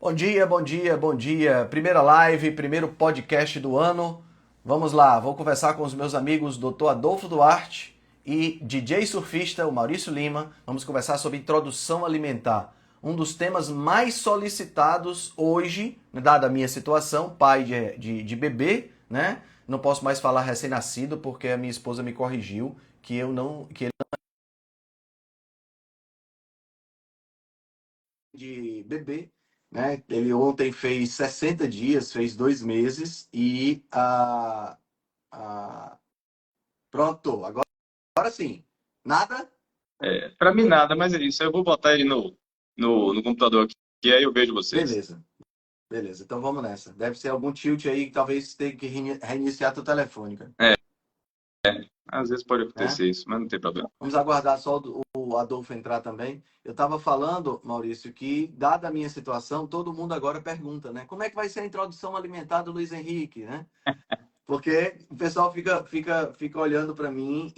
Bom dia, bom dia, bom dia. Primeira live, primeiro podcast do ano. Vamos lá, vou conversar com os meus amigos Dr. Adolfo Duarte e DJ surfista, o Maurício Lima. Vamos conversar sobre introdução alimentar. Um dos temas mais solicitados hoje, dada a minha situação, pai de bebê, né? Não posso mais falar recém-nascido porque a minha esposa me corrigiu que eu não, que ele de bebê, né? Ele ontem fez 60 dias, fez 2 meses e pronto, agora sim. Nada? Para mim nada, mas é isso. Eu vou botar ele no computador aqui, e aí eu vejo vocês. Beleza, beleza. Então vamos nessa. Deve ser algum tilt aí que talvez tenha que reiniciar teu telefone, cara. É, às vezes pode Né? acontecer isso, mas não tem problema. Vamos aguardar só o Adolfo entrar também. Eu estava falando, Maurício, que dada a minha situação, todo mundo agora pergunta, né? Como é que vai ser a introdução alimentar do Luiz Henrique, né? Porque o pessoal fica olhando para mim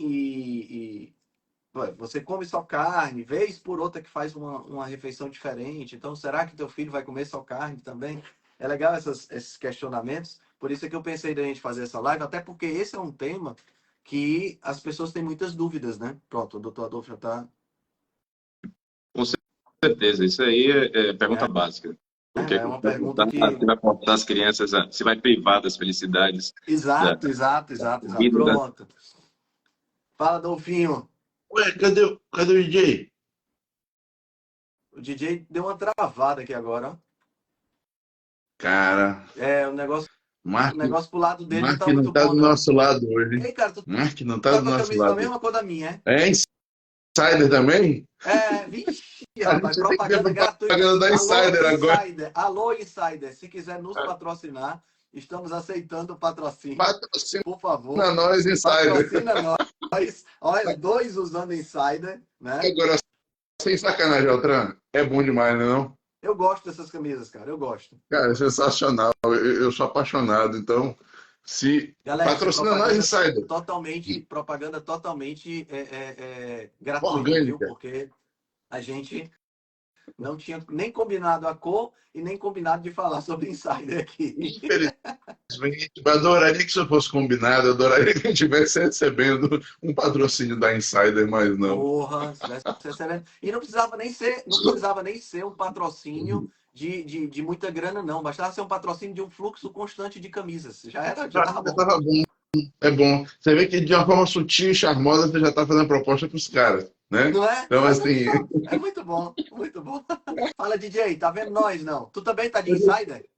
ué, você come só carne, vez por outra que faz uma refeição diferente. Então, será que teu filho vai comer só carne também? É legal esses questionamentos. Por isso é que eu pensei da gente fazer essa live, até porque esse é um tema que as pessoas têm muitas dúvidas, né? Pronto, o doutor Adolfo já está. Com certeza, isso aí é pergunta É, básica. O que é é que uma vai pergunta contar? que. Se vai forçar as crianças, se vai privar das felicidades da Exato, exato, exato, exato. vida, da... Pronto. Fala, Dolfinho. Ué, cadê o DJ? O DJ deu uma travada aqui agora, ó. Cara, É, o Mark, negócio pro lado dele não Mark tá não muito tá bom, do não. nosso lado hoje. Ei, cara, tu Mark não tá tá do com a nosso camisa da lado. mesma cor da minha, É Insider também? é? É, vixe, A rapaz, gente tem que ver propaganda gratuita. propaganda da Alô, Insider agora. Insider, alô, Insider, se quiser nos patrocinar, estamos aceitando o patrocínio, Patrocina por favor, nós, Insider. patrocina nós. Olha, dois usando Insider, né? Agora, sem sacanagem, Altran, é bom demais, né, não? Eu gosto dessas camisas, cara, eu gosto. Cara, é sensacional. Eu sou apaixonado. Então, se Galera, isso é patrocina nós, Insider. propaganda totalmente gratuita, viu? Orgânica. Porque a gente não tinha nem combinado a cor e nem combinado de falar sobre Insider aqui. Infelizmente, eu adoraria que isso fosse combinado, eu adoraria que a gente estivesse recebendo um patrocínio da Insider, mas não. Porra, se tivesse recebendo. E não precisava nem ser um patrocínio de muita grana, não. Bastava ser um patrocínio de um fluxo constante de camisas. Já tava Já bom. tava bom, é bom. Você vê que de uma forma sutil e charmosa você já está fazendo proposta para os caras, né? Não é? Então, Olha assim, só. É muito bom, muito bom. Fala, DJ, tá vendo nós, não? Tu também tá de Insider?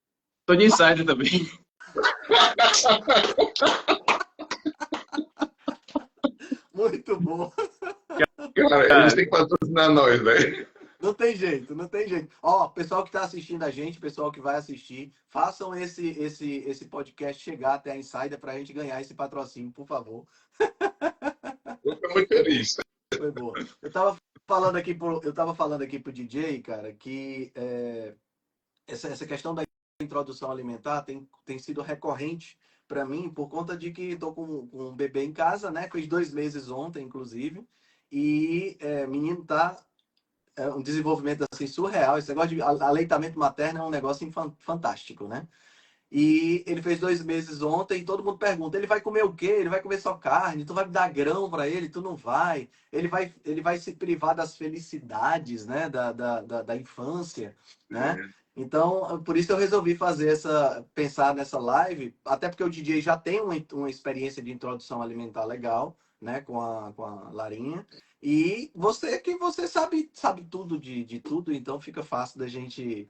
Tô de insider também. Muito bom. cara, eles Cara, têm que patrocinar nós, velho. Não tem jeito, não tem jeito. Ó, pessoal que está assistindo a gente, pessoal que vai assistir, façam esse podcast chegar até a Insider para a gente ganhar esse patrocínio, por favor. Eu estou muito feliz. Foi boa. Eu tava falando aqui pro DJ, cara, que essa questão da introdução alimentar tem sido recorrente para mim por conta de que estou com um bebê em casa, né? Fez 2 meses ontem, inclusive, e menino tá um desenvolvimento assim surreal. Esse negócio de aleitamento materno é um negócio fantástico, né? E ele fez 2 meses ontem e todo mundo pergunta, ele vai comer o quê? Ele vai comer só carne? Tu vai dar grão para ele? Tu não vai? Ele vai se privar das felicidades, né? Da infância, né? Então, por isso eu resolvi pensar nessa live, até porque o DJ já tem uma experiência de introdução alimentar legal, né? Com a Larinha. E você sabe tudo de tudo, então fica fácil da gente.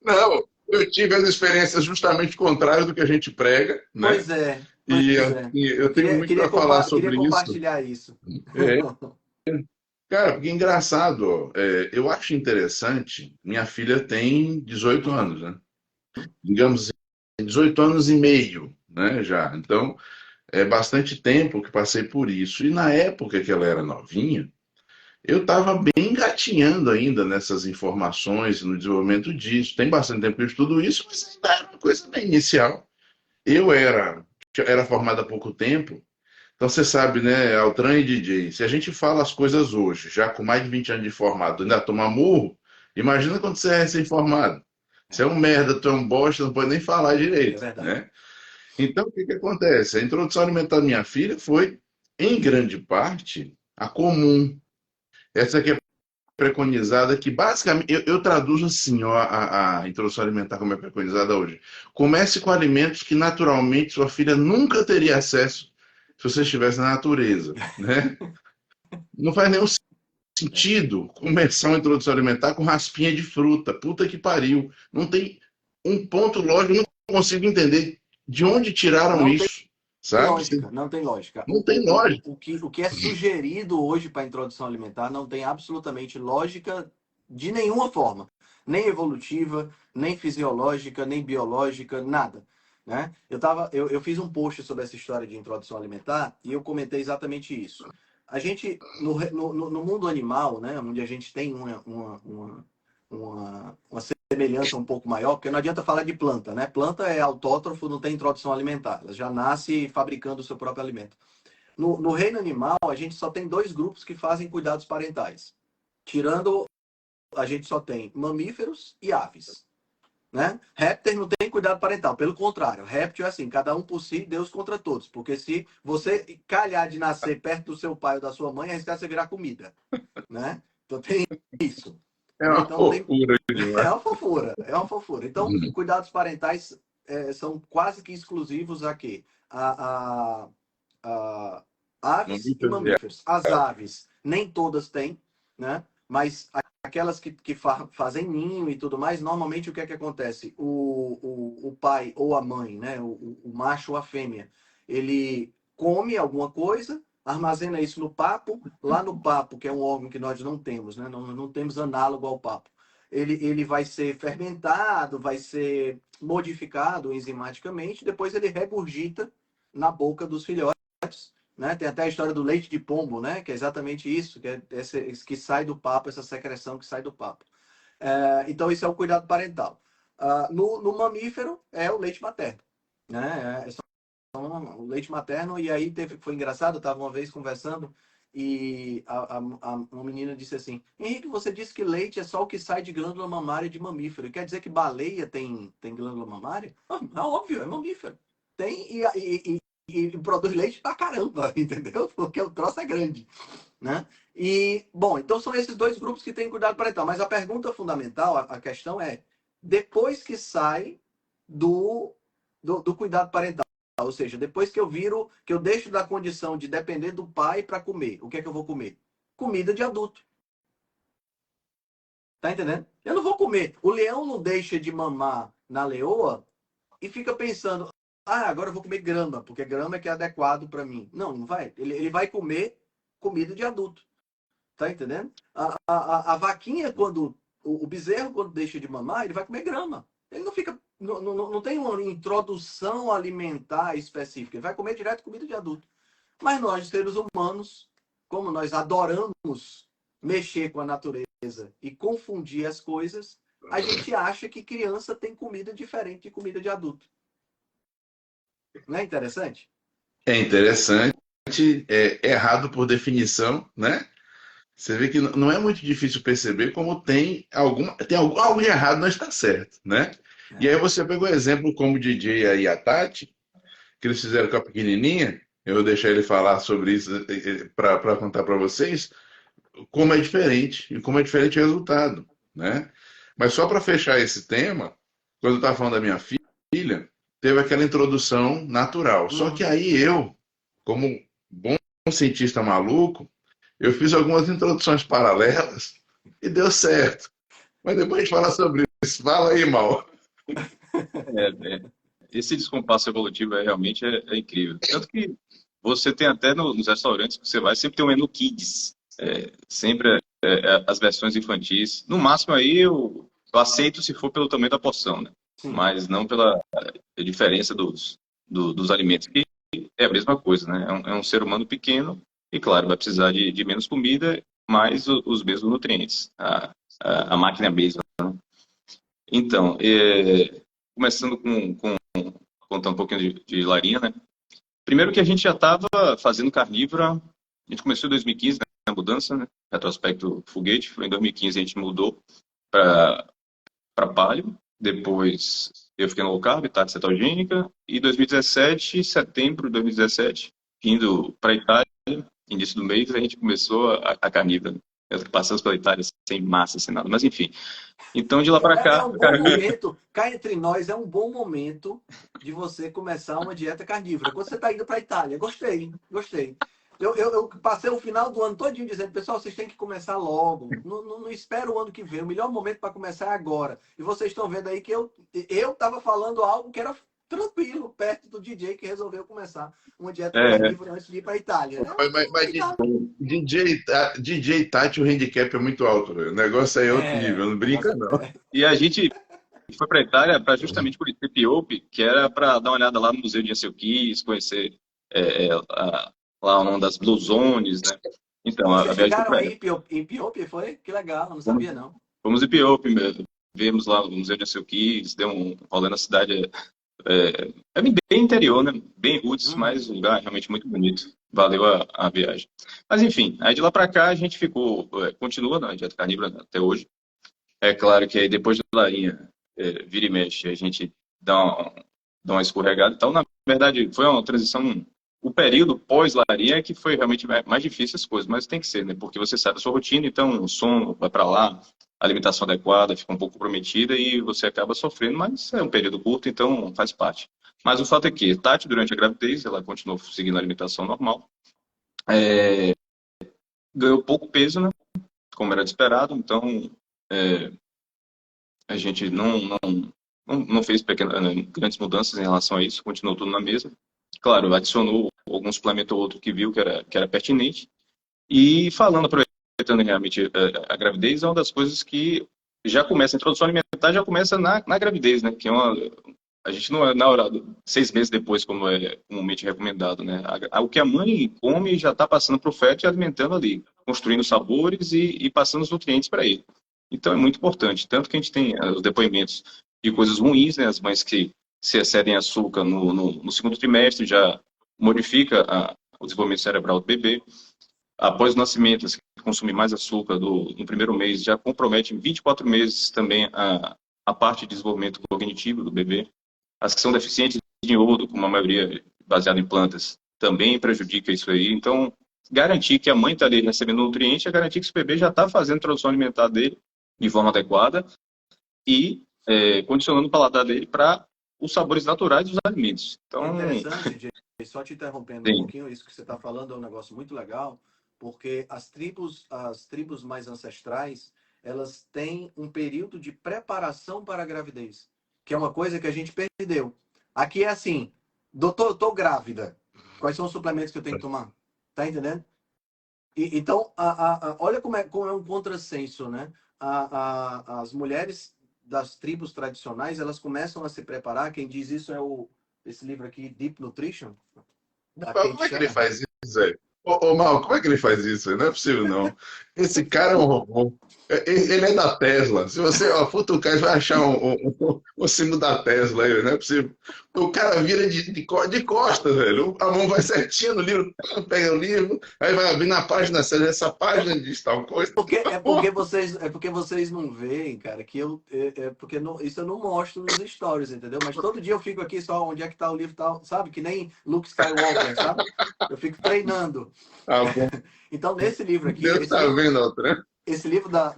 Não, eu tive as experiências justamente contrárias do que a gente prega, né? Pois é, E pois é. assim, eu tenho Queria, muito queria, para falar queria sobre isso. compartilhar isso. É, cara, porque é engraçado, ó, eu acho interessante, minha filha tem 18 anos, né? Digamos assim, 18 anos e meio, né, já. Então, é bastante tempo que passei por isso. E na época que ela era novinha, eu estava bem engatinhando ainda nessas informações, no desenvolvimento disso. Tem bastante tempo que eu estudo isso, mas ainda era uma coisa bem inicial. Eu era formado há pouco tempo, então você sabe, né, Altran e DJ, se a gente fala as coisas hoje, já com mais de 20 anos de formado, ainda toma murro, Imagina quando você é recém-formado. Você é um merda, tu é um bosta, não pode nem falar É direito, verdade. né? Então, o que que acontece? A introdução alimentar da minha filha foi, em grande parte, a comum. Essa que é preconizada, que basicamente, eu traduzo assim, ó, a introdução alimentar como é preconizada hoje. Comece com alimentos que naturalmente sua filha nunca teria acesso se você estivesse na natureza, né? Não faz nenhum sentido começar uma introdução alimentar com raspinha de fruta. Puta que pariu. Não tem um ponto lógico, eu não consigo entender de onde tiraram Não tem isso, sabe? lógica, não tem lógica. Não tem lógica. O que é sugerido hoje para a introdução alimentar não tem absolutamente lógica de nenhuma forma. Nem evolutiva, nem fisiológica, nem biológica, nada. Né? Eu fiz um post sobre essa história de introdução alimentar e eu comentei exatamente isso. A gente, no mundo animal, né, onde a gente tem uma semelhança um pouco maior, porque não adianta falar de planta, né? Planta é autótrofo, não tem introdução alimentar. Ela já nasce fabricando o seu próprio alimento. No reino animal, a gente só tem dois grupos que fazem cuidados parentais. Tirando, a gente só tem mamíferos e aves. Né? Répteis não tem cuidado parental, pelo contrário, réptil é assim, cada um por si, Deus contra todos, porque se você calhar de nascer perto do seu pai ou da sua mãe, arriscar você virar comida, né? Então tem isso. É Né? uma Então tem, fofura demais. é uma fofura, é uma fofura. Então, cuidados parentais são quase que exclusivos a quê? A aves e Mamíferos e mamíferos. As aves. aves, nem todas têm, né? Mas aquelas que fazem ninho e tudo mais, normalmente o que é que acontece? O pai ou a mãe, né? O macho ou a fêmea, ele come alguma coisa, armazena isso no papo, lá no papo, que é um órgão que nós não temos, né? Não temos análogo ao papo. Ele vai ser fermentado, vai ser modificado enzimaticamente, depois ele regurgita na boca dos filhotes, né? Tem até a história do leite de pombo, né? Que é exatamente isso, que é esse que sai do papo, essa secreção que sai do papo. Então, isso é o cuidado parental. No mamífero, é o leite materno. Né? O leite materno, e aí foi engraçado, eu estava uma vez conversando e uma menina disse assim: Henrique, você disse que leite é só o que sai de glândula mamária de mamífero. Quer dizer que baleia tem glândula mamária? É óbvio, é mamífero. Tem e produz leite pra caramba, entendeu? Porque o troço é grande. Né? E, bom, então são esses dois grupos que têm cuidado parental. Mas a pergunta fundamental, a questão é, depois que sai do cuidado parental, ou seja, depois que que eu deixo da condição de depender do pai para comer, o que é que eu vou comer? Comida de adulto. Tá entendendo? Eu não vou comer. O leão não deixa de mamar na leoa e fica pensando, agora eu vou comer grama, porque grama é que é adequado para mim. Não, não vai. Ele vai comer comida de adulto. Tá entendendo? A vaquinha, o bezerro, quando deixa de mamar, ele vai comer grama. Ele não fica. Não tem uma introdução alimentar específica. Ele vai comer direto comida de adulto. Mas nós, seres humanos, como nós adoramos mexer com a natureza e confundir as coisas, a gente acha que criança tem comida diferente de comida de adulto. Não é interessante? É interessante, é errado por definição, né? Você vê que não é muito difícil perceber como tem algo de errado, não está certo, né? E aí você pegou exemplo como o DJ aí, a Tati, que eles fizeram com a pequenininha, eu vou deixar ele falar sobre isso para contar para vocês como é diferente e como é diferente o resultado, né? Mas só para fechar esse tema, quando eu estava falando da minha filha, teve aquela introdução natural. Só que aí eu, como bom cientista maluco, eu fiz algumas introduções paralelas e deu certo. Mas depois a gente fala sobre isso. Fala aí, Mal. Esse descompasso evolutivo realmente é incrível. Tanto que você tem até nos restaurantes que você vai, sempre tem um menu kids. Sempre as versões infantis. No máximo aí eu aceito se for pelo tamanho da porção, né? Sim. Mas não pela diferença dos alimentos, que é a mesma coisa, né? É um ser humano pequeno e, claro, vai precisar de menos comida, mas os mesmos nutrientes. A máquina mesma. Né? Então, começando contar um pouquinho de Larinha, né? Primeiro que a gente já estava fazendo carnívora, a gente começou em 2015, né, a mudança, né? Retrospecto foguete, foi em 2015 a gente mudou para paleo, depois eu fiquei no low carb, tarde cetogênica, e 2017, setembro de 2017, indo para Itália, início do mês, a gente começou a carnívora. Passamos pela Itália sem massa, sem nada, mas enfim. Então, de lá para É cá, um bom momento, cá entre nós, é um bom momento de você começar uma dieta carnívora. Quando você está indo para a Itália, gostei, gostei. Eu passei o final do ano todinho dizendo, pessoal, vocês têm que começar logo. Não espera o ano que vem. O melhor momento para começar é agora. E vocês estão vendo aí que eu estava falando algo que era tranquilo, perto do DJ que resolveu começar uma dieta carnívora antes de ir para a Itália. Mas DJ Tati, o handicap é muito alto, velho. O negócio aí é outro nível, não brinca, não. E a gente foi para a Itália para justamente conhecer Epiope, que era para dar uma olhada lá no Museu de Ansel Keys, conhecer lá uma das Blue Zones, né? Então, vocês chegaram aí em Epiope, foi? Que legal, não sabia não. Fomos em Epiope mesmo. Vimos lá o Museu de Ansel Keys, deu um rolê na cidade. É bem interior, né? Bem roots, mas um lugar realmente muito bonito. Valeu a viagem. Mas enfim, aí de lá para cá a gente continua na dieta carnívora até hoje. É claro que aí depois da larinha, vira e mexe, a gente dá uma escorregada e tal. Na verdade, foi uma transição. O período pós-larinha é que foi realmente mais difícil as coisas, mas tem que ser, né? Porque você sai da sua rotina, então o sono vai para lá, a alimentação adequada fica um pouco comprometida e você acaba sofrendo, mas é um período curto, então faz parte. Mas o fato é que Tati, durante a gravidez, ela continuou seguindo a alimentação normal, ganhou pouco peso, né? Como era de esperado, então a gente não fez grandes mudanças em relação a isso, continuou tudo na mesma. Claro, adicionou algum suplemento ou outro que viu que era pertinente. E falando, aproveitando realmente a gravidez, é uma das coisas que já começa, a introdução alimentar já começa na gravidez, né? Que a gente não é na hora, 6 meses depois, como é comumente recomendado, né? O que a mãe come já está passando para o feto e alimentando ali, construindo sabores e passando os nutrientes para ele. Então é muito importante, tanto que a gente tem os depoimentos de coisas ruins, né? As mães que se excedem em açúcar no segundo trimestre já modifica o desenvolvimento cerebral do bebê. Após o nascimento, se consumir mais açúcar no primeiro mês, já compromete em 24 meses também a parte de desenvolvimento cognitivo do bebê. As que são deficientes de iodo, como a maioria baseada em plantas, também prejudica isso aí. Então, garantir que a mãe está ali recebendo nutriente é garantir que esse bebê já está fazendo a introdução alimentar dele de forma adequada e condicionando o paladar dele para os sabores naturais dos alimentos. Então, é interessante, Jay, só te interrompendo um pouquinho, isso que você está falando é um negócio muito legal, porque as tribos mais ancestrais, elas têm um período de preparação para a gravidez, que é uma coisa que a gente perdeu. Aqui é assim, doutor, eu estou grávida, quais são os suplementos que eu tenho que tomar? Tá entendendo? Então, olha como é um contrassenso, né? As mulheres das tribos tradicionais, elas começam a se preparar, quem diz isso é esse livro aqui, Deep Nutrition. Como é que ele faz isso, Zé? Ô, Mal, como é que ele faz isso? Não é possível, não. Esse cara é um robô. Ele é da Tesla. Se você futucar, você vai achar o símbolo da Tesla aí, não é possível. O cara vira de costas, velho. A mão vai certinho no livro, pega o livro, aí vai abrir na página, essa página diz tal coisa. Porque vocês não veem, cara, que porque isso eu não mostro nos stories, entendeu? Mas todo dia eu fico aqui só onde é que tá o livro, tal, sabe? Que nem Luke Skywalker, sabe? Eu fico treinando. Então, nesse livro aqui... Deus tá vendo, outra. Esse livro da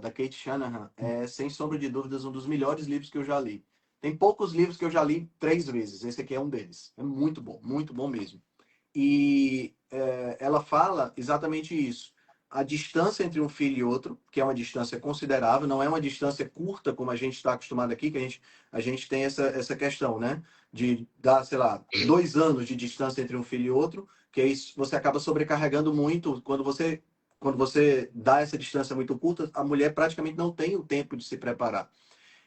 Kate Shanahan é, sem sombra de dúvidas, um dos melhores livros que eu já li. Tem poucos livros que eu já li 3 vezes. Esse aqui é um deles. É muito bom mesmo. E ela fala exatamente isso. A distância entre um filho e outro, que é uma distância considerável, não é uma distância curta, como a gente está acostumado aqui, que a gente tem essa questão, né? De dar, sei lá, 2 anos de distância entre um filho e outro, que isso você acaba sobrecarregando muito quando você dá essa distância muito curta, a mulher praticamente não tem o tempo de se preparar.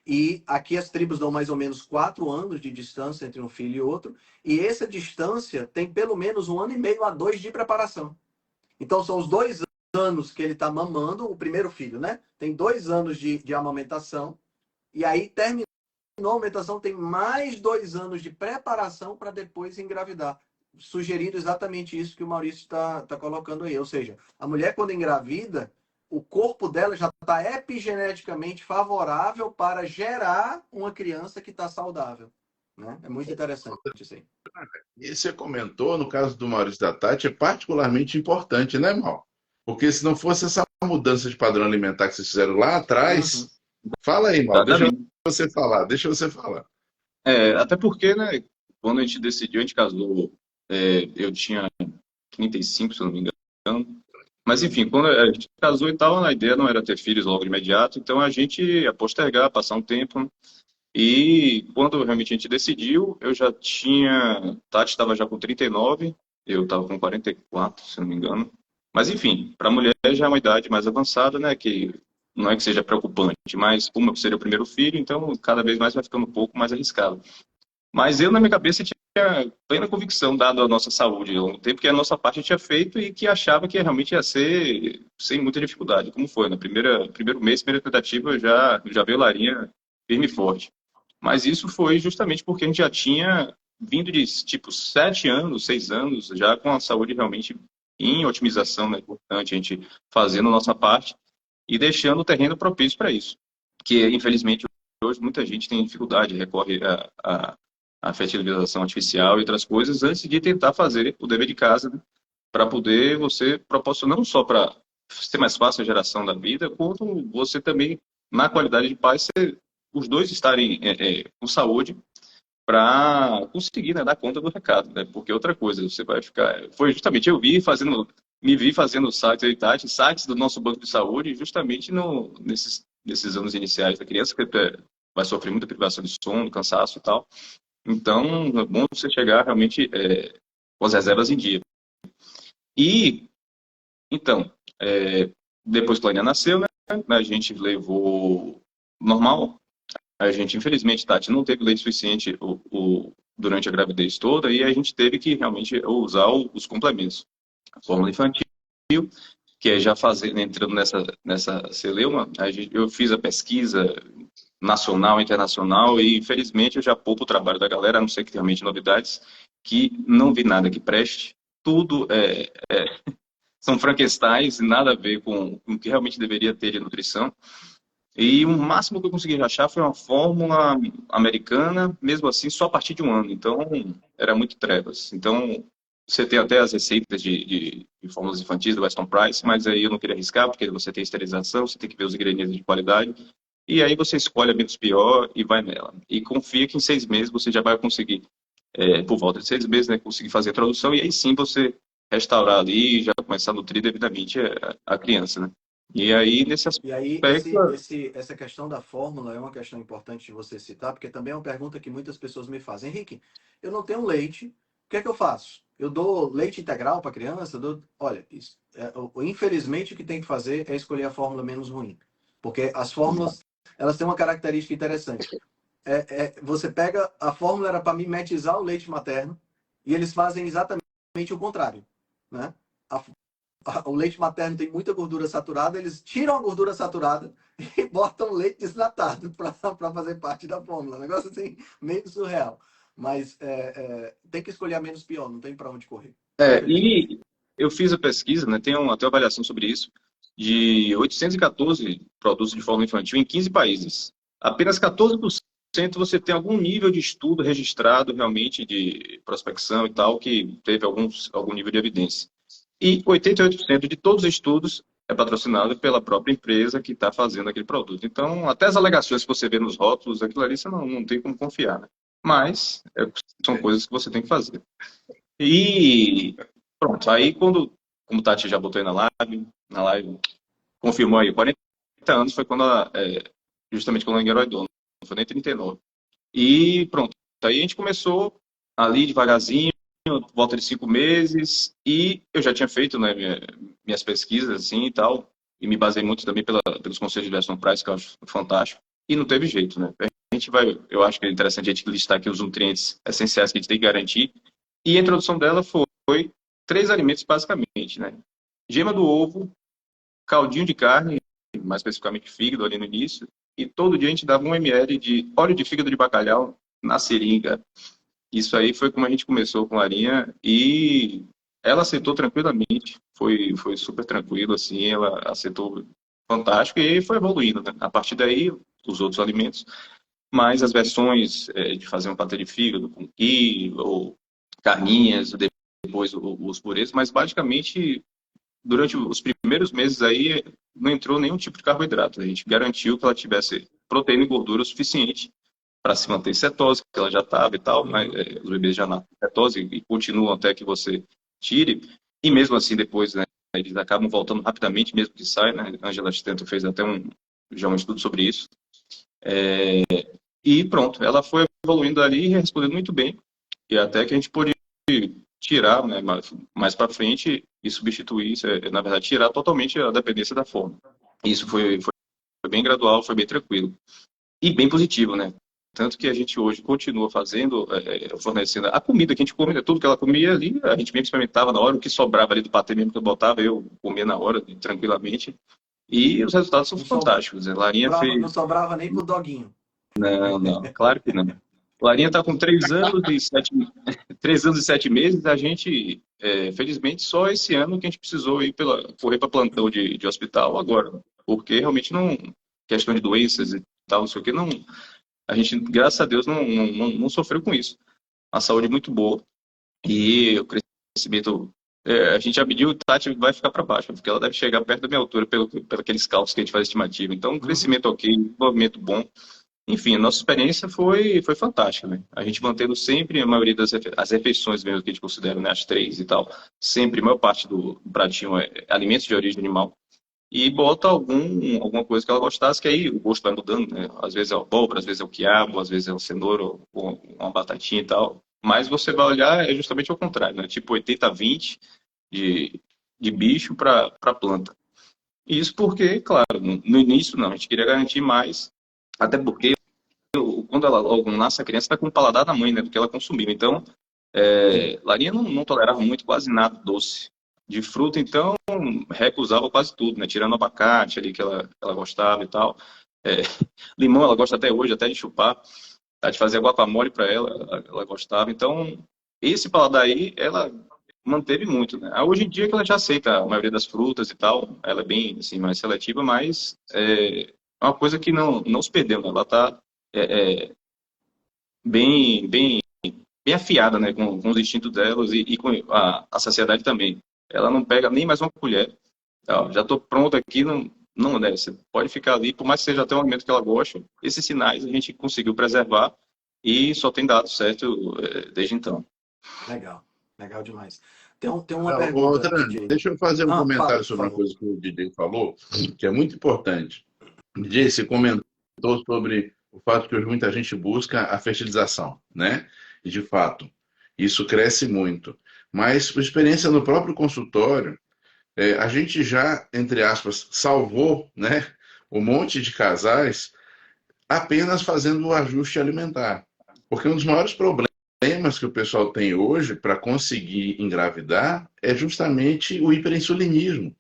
E aqui as tribos dão mais ou menos 4 anos de distância entre um filho e outro, e essa distância tem pelo menos 1 ano e meio a 2 de preparação. Então são os 2 anos que ele está mamando, o primeiro filho, né? Tem 2 anos de amamentação, e aí terminou a amamentação, tem mais 2 anos de preparação para depois engravidar. Sugerindo exatamente isso que o Maurício está colocando aí. Ou seja, a mulher quando engravida, o corpo dela já está epigeneticamente favorável para gerar uma criança que está saudável. Né? É muito interessante isso aí. E você comentou, no caso do Maurício da Tati, é particularmente importante, né, Mal? Porque se não fosse essa mudança de padrão alimentar que vocês fizeram lá Uhum. atrás. Fala aí, Mal, Exatamente. deixa você falar. Até porque, né, quando a gente decidiu, a gente casou, eu tinha 35, se eu não me engano. Mas, enfim, quando a gente casou e tal, a ideia não era ter filhos logo de imediato, então a gente ia postergar, passar um tempo, né? E quando realmente a gente decidiu, eu já tinha. Tati estava já com 39, eu estava com 44, se não me engano. Mas, enfim, para a mulher já é uma idade mais avançada, né? Que não é que seja preocupante, mas como seria o primeiro filho, então cada vez mais vai ficando um pouco mais arriscado. Mas eu, na minha cabeça, tinha plena convicção, dado a nossa saúde ao longo do tempo, que a nossa parte tinha feito e que achava que realmente ia ser sem muita dificuldade, como foi. No primeiro mês, primeira tentativa, já veio Larinha firme e forte. Mas isso foi justamente porque a gente já tinha vindo de, tipo, 7 anos, 6 anos, já com a saúde realmente em otimização, né? Importante a gente fazendo a nossa parte e deixando o terreno propício para isso. Que, infelizmente, hoje muita gente tem dificuldade, recorre a fertilização artificial e outras coisas antes de tentar fazer o dever de casa, né? Para poder você proporcionar não só para ser mais fácil a geração da vida, quanto você também, na qualidade de pai, os dois estarem com saúde para conseguir, né, dar conta do recado, né? Porque outra coisa, você vai ficar... Foi justamente, me vi fazendo sites aí, Tati, sites do nosso banco de saúde, justamente nesses anos iniciais da criança, que vai sofrer muita privação de sono, cansaço e tal. Então, é bom você chegar realmente com as reservas em dia. E, então, depois que a Lainha nasceu, né, a gente levou normal. A gente, infelizmente, Tati, não teve leite suficiente durante a gravidez toda e a gente teve que realmente usar os complementos. A fórmula infantil, que é já entrando nessa celeuma, eu fiz a pesquisa nacional, internacional, e infelizmente eu já poupo o trabalho da galera, a não ser que realmente novidades, que não vi nada que preste. Tudo são Frankensteins, nada a ver com o que realmente deveria ter de nutrição. E o máximo que eu consegui achar foi uma fórmula americana, mesmo assim, só a partir de 1 ano. Então, era muito trevas. Então, você tem até as receitas de fórmulas infantis do Weston Price, mas aí eu não queria arriscar, porque você tem esterilização, você tem que ver os ingredientes de qualidade. E aí você escolhe a menos pior e vai nela. E confia que em 6 meses você já vai conseguir, por volta de 6 meses, né, conseguir fazer a tradução. E aí sim você restaurar ali e já começar a nutrir devidamente a criança, né? E aí, nesse E aí, aspecto, essa questão da fórmula é uma questão importante de você citar, porque também é uma pergunta que muitas pessoas me fazem. Henrique, eu não tenho leite, o que é que eu faço? Eu dou leite integral para a criança? Olha, infelizmente o que tem que fazer é escolher a fórmula menos ruim. Porque as fórmulas, elas têm uma característica interessante. Você pega, a fórmula era para mimetizar o leite materno, e eles fazem exatamente o contrário. Né? O leite materno tem muita gordura saturada, eles tiram a gordura saturada e botam leite desnatado para fazer parte da fórmula. Um negócio assim, meio surreal. Mas tem que escolher a menos pior, não tem para onde correr. e eu fiz a pesquisa, né, tem até uma avaliação sobre isso, de 814 produtos de fórmula infantil em 15 países. Apenas 14% você tem algum nível de estudo registrado realmente de prospecção e tal, que teve algum nível de evidência. E 88% de todos os estudos é patrocinado pela própria empresa que está fazendo aquele produto. Então, até as alegações que você vê nos rótulos, aquilo ali você não tem como confiar, né? Mas são coisas que você tem que fazer. E pronto, aí como o Tati já botou aí na live, confirmou aí, 40 anos foi quando justamente quando ela engravidou, não foi nem 39. E pronto, aí a gente começou ali devagarzinho, volta de 5 meses, e eu já tinha feito, né, minhas pesquisas assim e tal, e me baseei muito também pelos conselhos de Weston Price, que eu acho fantástico, e não teve jeito, né? Eu acho que é interessante a gente listar aqui os nutrientes essenciais que a gente tem que garantir, e a introdução dela foi 3 alimentos basicamente, né? Gema do ovo, caldinho de carne, mais especificamente fígado ali no início, e todo dia a gente dava 1 ml de óleo de fígado de bacalhau na seringa. Isso aí foi como a gente começou com a Larinha e ela aceitou tranquilamente, foi super tranquilo, assim, ela aceitou fantástico e foi evoluindo, né? A partir daí, os outros alimentos, mas as versões de fazer um patê de fígado com ghee, ou carninhas, depois os purês, mas basicamente, durante os primeiros meses aí, não entrou nenhum tipo de carboidrato. A gente garantiu que ela tivesse proteína e gordura o suficiente para se manter em cetose, que ela já estava e tal, mas os bebês já nascem em cetose e continuam até que você tire, e mesmo assim depois, né, eles acabam voltando rapidamente, mesmo que saia, né? Angela Stanton fez até já um estudo sobre isso. E pronto, ela foi evoluindo ali e respondendo muito bem, e até que a gente pôde tirar, né, mais para frente e substituir isso, na verdade, tirar totalmente a dependência da forma. Isso foi bem gradual, foi bem tranquilo. E bem positivo, né? Tanto que a gente hoje continua fazendo, fornecendo a comida que a gente come, né? Tudo que ela comia ali, a gente mesmo experimentava na hora, o que sobrava ali do patê mesmo que eu botava, eu comia na hora, tranquilamente. E os resultados são fantásticos. A Larinha fez... Não sobrava nem pro doguinho. Não, claro que não. Larinha está com 3 anos e 7, 3 anos e 7 meses. A gente, felizmente, só esse ano que a gente precisou correr para plantão de hospital agora. Porque realmente não, questão de doenças e tal, não sei o que, não, a gente, graças a Deus, não sofreu com isso. A saúde é muito boa e o crescimento, a gente já mediu, Tati vai ficar para baixo, porque ela deve chegar perto da minha altura pelo aqueles cálculos que a gente faz estimativa. Então, um crescimento ok, movimento bom. Enfim, a nossa experiência foi fantástica, né? A gente mantendo sempre a maioria as refeições mesmo que a gente considera, né, as 3 e tal, sempre, a maior parte do pratinho é alimentos de origem animal, e bota alguma coisa que ela gostasse, que aí o gosto vai mudando, né? Às vezes é o abóbora, às vezes é o quiabo, às vezes é o cenoura, ou uma batatinha e tal. Mas você vai olhar, é justamente o contrário, né? Tipo 80-20 de bicho para planta. Isso porque, claro, no início não, a gente queria garantir mais, até porque quando ela logo nasce, a criança está com o paladar da mãe, né? Do que ela consumiu. Então, Larinha não tolerava muito quase nada doce. De fruta, então, recusava quase tudo, né? Tirando abacate ali que ela gostava e tal. Limão ela gosta até hoje, até de chupar. A gente fazia guacamole para ela gostava. Então, esse paladar aí, ela manteve muito, né? Hoje em dia que ela já aceita a maioria das frutas e tal, ela é bem, assim, mais seletiva, mas é uma coisa que não se perdeu, né? Ela tá bem afiada, né, com os instintos delas e com a saciedade também. Ela não pega nem mais uma colher. Ó, já estou pronto aqui, não né, você pode ficar ali, por mais que seja até um alimento que ela goste, esses sinais a gente conseguiu preservar e só tem dado certo desde então. Legal, legal demais. Tem uma pergunta, DJ. Deixa eu fazer um comentário sobre uma coisa que o DJ falou, que é muito importante. DJ, você comentou sobre o fato que hoje muita gente busca a fertilização, né? E, de fato, isso cresce muito. Mas, por experiência no próprio consultório, a gente já, entre aspas, salvou, né, um monte de casais apenas fazendo o ajuste alimentar. Porque um dos maiores problemas que o pessoal tem hoje para conseguir engravidar é justamente o hiperinsulinismo,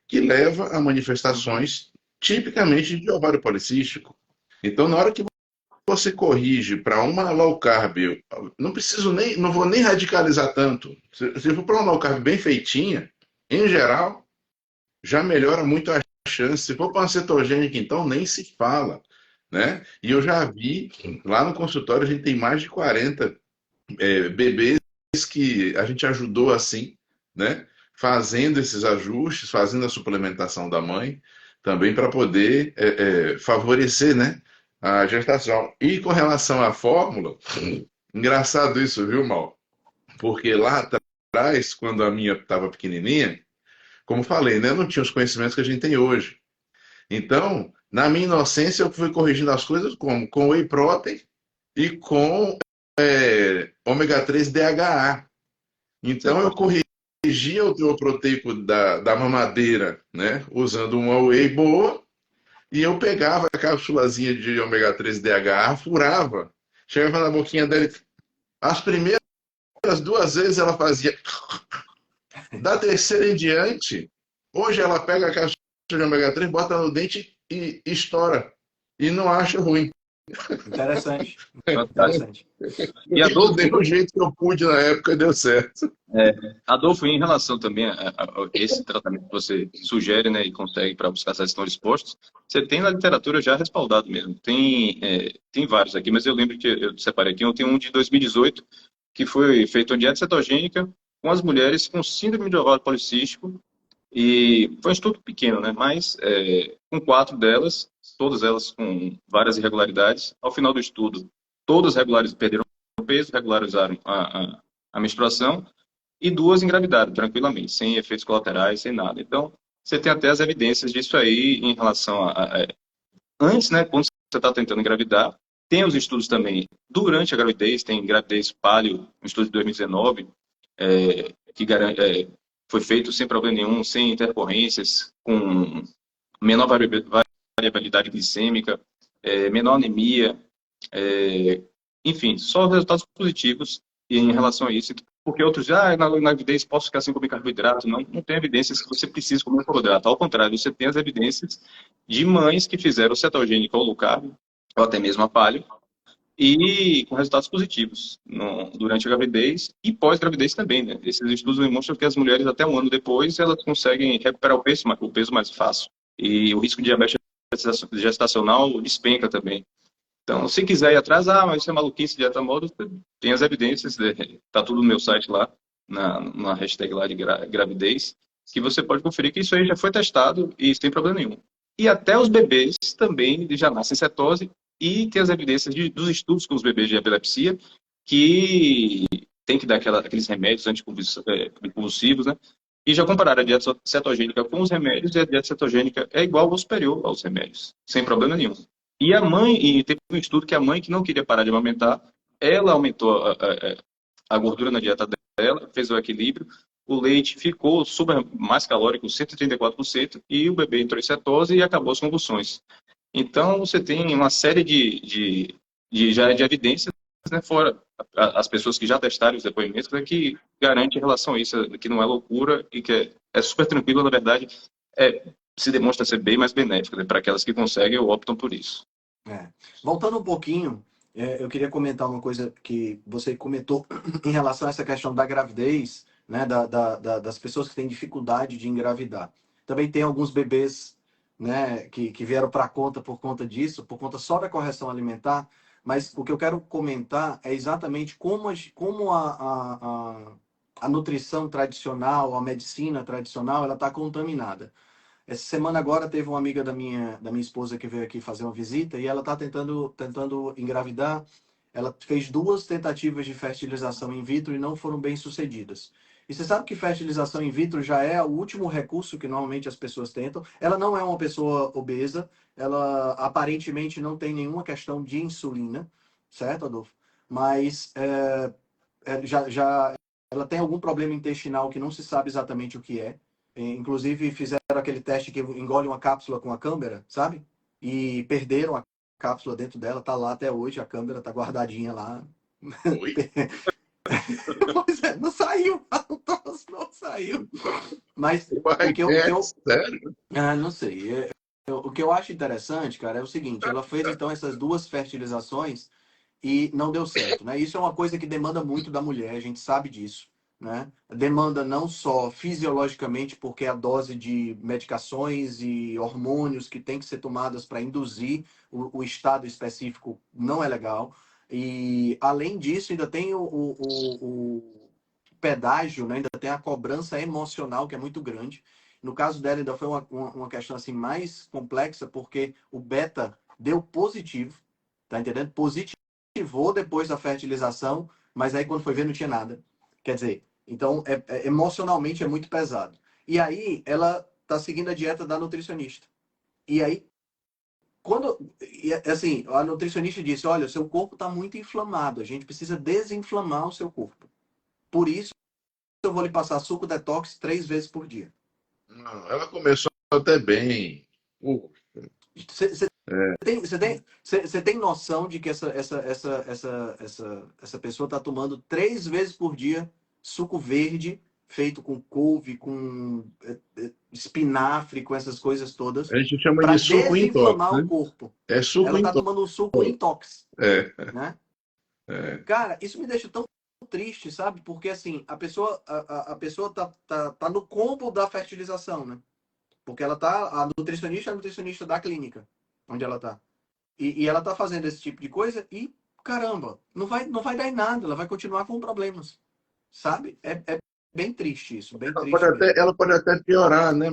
que leva a manifestações tipicamente de ovário policístico. Então, na hora que você corrige para uma low carb, não vou nem radicalizar tanto. Se for para uma low carb bem feitinha, em geral, já melhora muito a chance. Se for para uma cetogênica, então nem se fala, né? E eu já vi lá no consultório, a gente tem mais de 40 bebês que a gente ajudou assim, né? Fazendo esses ajustes, fazendo a suplementação da mãe, também para poder favorecer, né, a gestação. E com relação à fórmula, engraçado isso, viu, Mal? Porque lá atrás, quando a minha estava pequenininha, como falei, né, não tinha os conhecimentos que a gente tem hoje. Então, na minha inocência, eu fui corrigindo as coisas como? Com whey protein e com ômega 3 DHA. Então, eu corrigia o teor proteico da mamadeira, né, usando uma whey boa, e eu pegava a cápsulazinha de ômega 3 DHA, furava, chegava na boquinha dela. As primeiras 2 vezes ela fazia. Da terceira em diante, hoje ela pega a cápsula de ômega 3, bota no dente e estoura. E não acha ruim. Interessante. Fantástico. Interessante. E Eu Adolfo, estudei o jeito que eu pude na época e deu certo. Adolfo, em relação também a esse tratamento que você sugere, né, e consegue para os casais que estão expostos, você tem na literatura já respaldado mesmo. Tem vários aqui, mas eu lembro que eu separei aqui, eu tenho um de 2018, que foi feito uma dieta cetogênica com as mulheres com síndrome de ovário policístico, e foi um estudo pequeno, né, mas com 4 delas, todas elas com várias irregularidades. Ao final do estudo, todas perderam peso, regularizaram a menstruação, e 2 engravidaram tranquilamente, sem efeitos colaterais, sem nada. Então, você tem até as evidências disso aí em relação antes, né, quando você está tentando engravidar. Tem os estudos também durante a gravidez, tem gravidez paleo, um estudo de 2019, que garante, foi feito sem problema nenhum, sem intercorrências, com menor variabilidade glicêmica, menor anemia, enfim, só resultados positivos em relação a isso. Porque outros, na gravidez posso ficar sem comer carboidrato. Não, não tem evidências que você precisa comer carboidrato. Ao contrário, você tem as evidências de mães que fizeram cetogênica ou low carb, ou até mesmo a paleo, e com resultados positivos durante a gravidez e pós-gravidez também, né? Esses estudos demonstram que as mulheres, até um ano depois, elas conseguem recuperar o peso mais fácil. E o risco de diabetes gestacional despenca também. Então, se quiser ir atrás, mas isso é maluquice, dieta modo, tem as evidências, tá tudo no meu site lá, na hashtag lá de gravidez, que você pode conferir que isso aí já foi testado e sem problema nenhum. E até os bebês também já nascem cetose, e tem as evidências dos estudos com os bebês de epilepsia, que tem que dar aqueles remédios anticonvulsivos, né? E já compararam a dieta cetogênica com os remédios, e a dieta cetogênica é igual ou superior aos remédios, sem problema nenhum. E teve um estudo que a mãe que não queria parar de amamentar, ela aumentou a gordura na dieta dela, fez o equilíbrio, o leite ficou super mais calórico, 134%, e o bebê entrou em cetose e acabou as convulsões. Então, você tem uma série de evidências, né, fora as pessoas que já testaram os depoimentos, né, que garante em relação a isso, que não é loucura e que é super tranquilo, na verdade, se demonstra ser bem mais benéfico, né, para aquelas que conseguem ou optam por isso. Voltando um pouquinho, eu queria comentar uma coisa que você comentou em relação a essa questão da gravidez, né, das pessoas que têm dificuldade de engravidar. Também tem alguns bebês, né, que vieram para conta por conta disso, por conta só da correção alimentar, mas o que eu quero comentar é exatamente como a nutrição tradicional, a medicina tradicional, ela está contaminada. Essa semana agora teve uma amiga da minha esposa que veio aqui fazer uma visita e ela está tentando engravidar. Ela fez 2 tentativas de fertilização in vitro e não foram bem sucedidas. E você sabe que fertilização in vitro já é o último recurso que normalmente as pessoas tentam. Ela não é uma pessoa obesa, ela aparentemente não tem nenhuma questão de insulina, certo, Adolfo? Mas já ela tem algum problema intestinal que não se sabe exatamente o que é. Inclusive, fizeram aquele teste que engole uma cápsula com a câmera, sabe? E perderam a cápsula dentro dela, tá lá até hoje, a câmera tá guardadinha lá. Oi? Pois é, não saiu, não saiu. Mas Sério? não sei. O que eu acho interessante, cara, é o seguinte: ela fez então essas 2 fertilizações e não deu certo, né? Isso é uma coisa que demanda muito da mulher, a gente sabe disso, né? Demanda não só fisiologicamente, porque a dose de medicações e hormônios que tem que ser tomadas para induzir o estado específico não é legal. E, além disso, ainda tem o pedágio, né? Ainda tem a cobrança emocional, que é muito grande. No caso dela, ainda foi uma questão assim mais complexa, porque o beta deu positivo, tá entendendo? Positivou depois da fertilização, mas aí quando foi ver não tinha nada. Quer dizer, então emocionalmente é muito pesado. E aí ela tá seguindo a dieta da nutricionista. E aí assim, a nutricionista disse: olha, seu corpo está muito inflamado, a gente precisa desinflamar o seu corpo. Por isso eu vou lhe passar suco detox 3 vezes por dia. Não, ela começou até bem. Você tem noção de que essa pessoa está tomando 3 vezes por dia suco verde feito com couve, com espinafre, com essas coisas todas, A gente chama para de suco intox, desinflamar o né? corpo. É suco Ela tá intox. tomando um suco intox, É, né? é. Cara, isso me deixa tão triste, sabe? Porque assim, a pessoa tá no combo da fertilização, né? Porque ela tá, a nutricionista é a nutricionista da clínica, onde ela tá. E ela tá fazendo esse tipo de coisa e, caramba, não vai dar em nada, ela vai continuar com problemas, sabe? É bem triste isso, bem triste mesmo. Ela pode até piorar, né?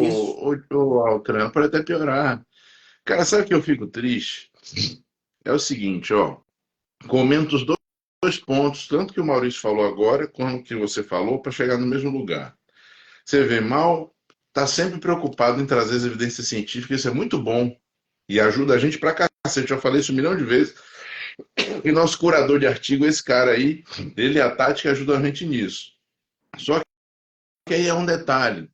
Isso. Altran, ela pode até piorar. Cara, sabe que eu fico triste? É o seguinte, ó. Comento os dois pontos, tanto que o Maurício falou agora, quanto que você falou, para chegar no mesmo lugar. Você vê, Mal está sempre preocupado em trazer as evidências científicas, isso é muito bom e ajuda a gente pra cacete. Já falei isso um milhão de vezes. E nosso curador de artigo, esse cara aí, ele e a Tati que ajudam a gente nisso. Só que aí é um detalhe.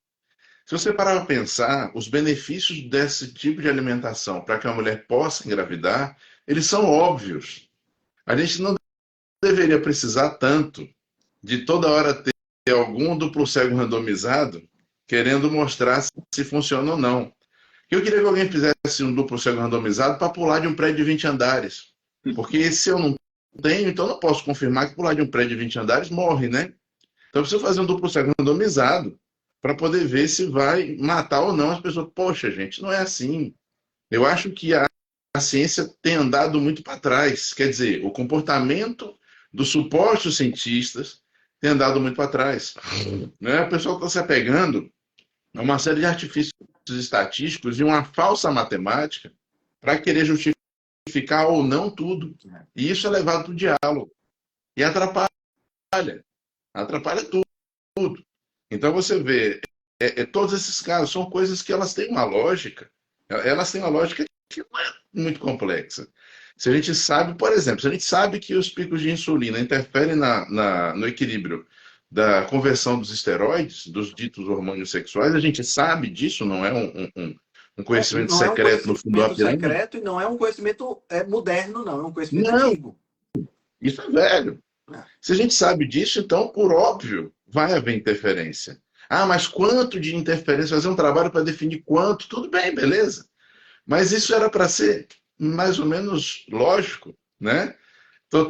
Se você parar para pensar, os benefícios desse tipo de alimentação para que a mulher possa engravidar, eles são óbvios. A gente não deveria precisar tanto de toda hora ter algum duplo cego randomizado querendo mostrar se funciona ou não. Eu queria que alguém fizesse um duplo cego randomizado para pular de um prédio de 20 andares. Porque se eu não tenho, então não posso confirmar que pular de um prédio de 20 andares morre, né? Então eu preciso fazer um duplo cego randomizado para poder ver se vai matar ou não as pessoas. Poxa, gente, não é assim. Eu acho que a ciência tem andado muito para trás. Quer dizer, o comportamento dos supostos cientistas tem andado muito para trás. Né? O pessoal está se apegando a uma série de artifícios estatísticos e uma falsa matemática para querer justificar ou não tudo. E isso é levado para o diálogo. E atrapalha. Atrapalha tudo. Então você vê, todos esses casos são coisas que elas têm uma lógica. Elas têm uma lógica que não é muito complexa. Se a gente sabe, por exemplo, se a gente sabe que os picos de insulina interferem no equilíbrio da conversão dos esteroides, dos ditos hormônios sexuais, a gente sabe disso, não é um conhecimento Não é um secreto no fundo da conhecimento pirâmide? secreto e não é um conhecimento moderno, não. É um conhecimento Não, antigo. isso é velho. É. Se a gente sabe disso, então, por óbvio, vai haver interferência. Ah, mas quanto de interferência? Fazer um trabalho para definir quanto? Tudo bem, beleza. Mas isso era para ser mais ou menos lógico, né?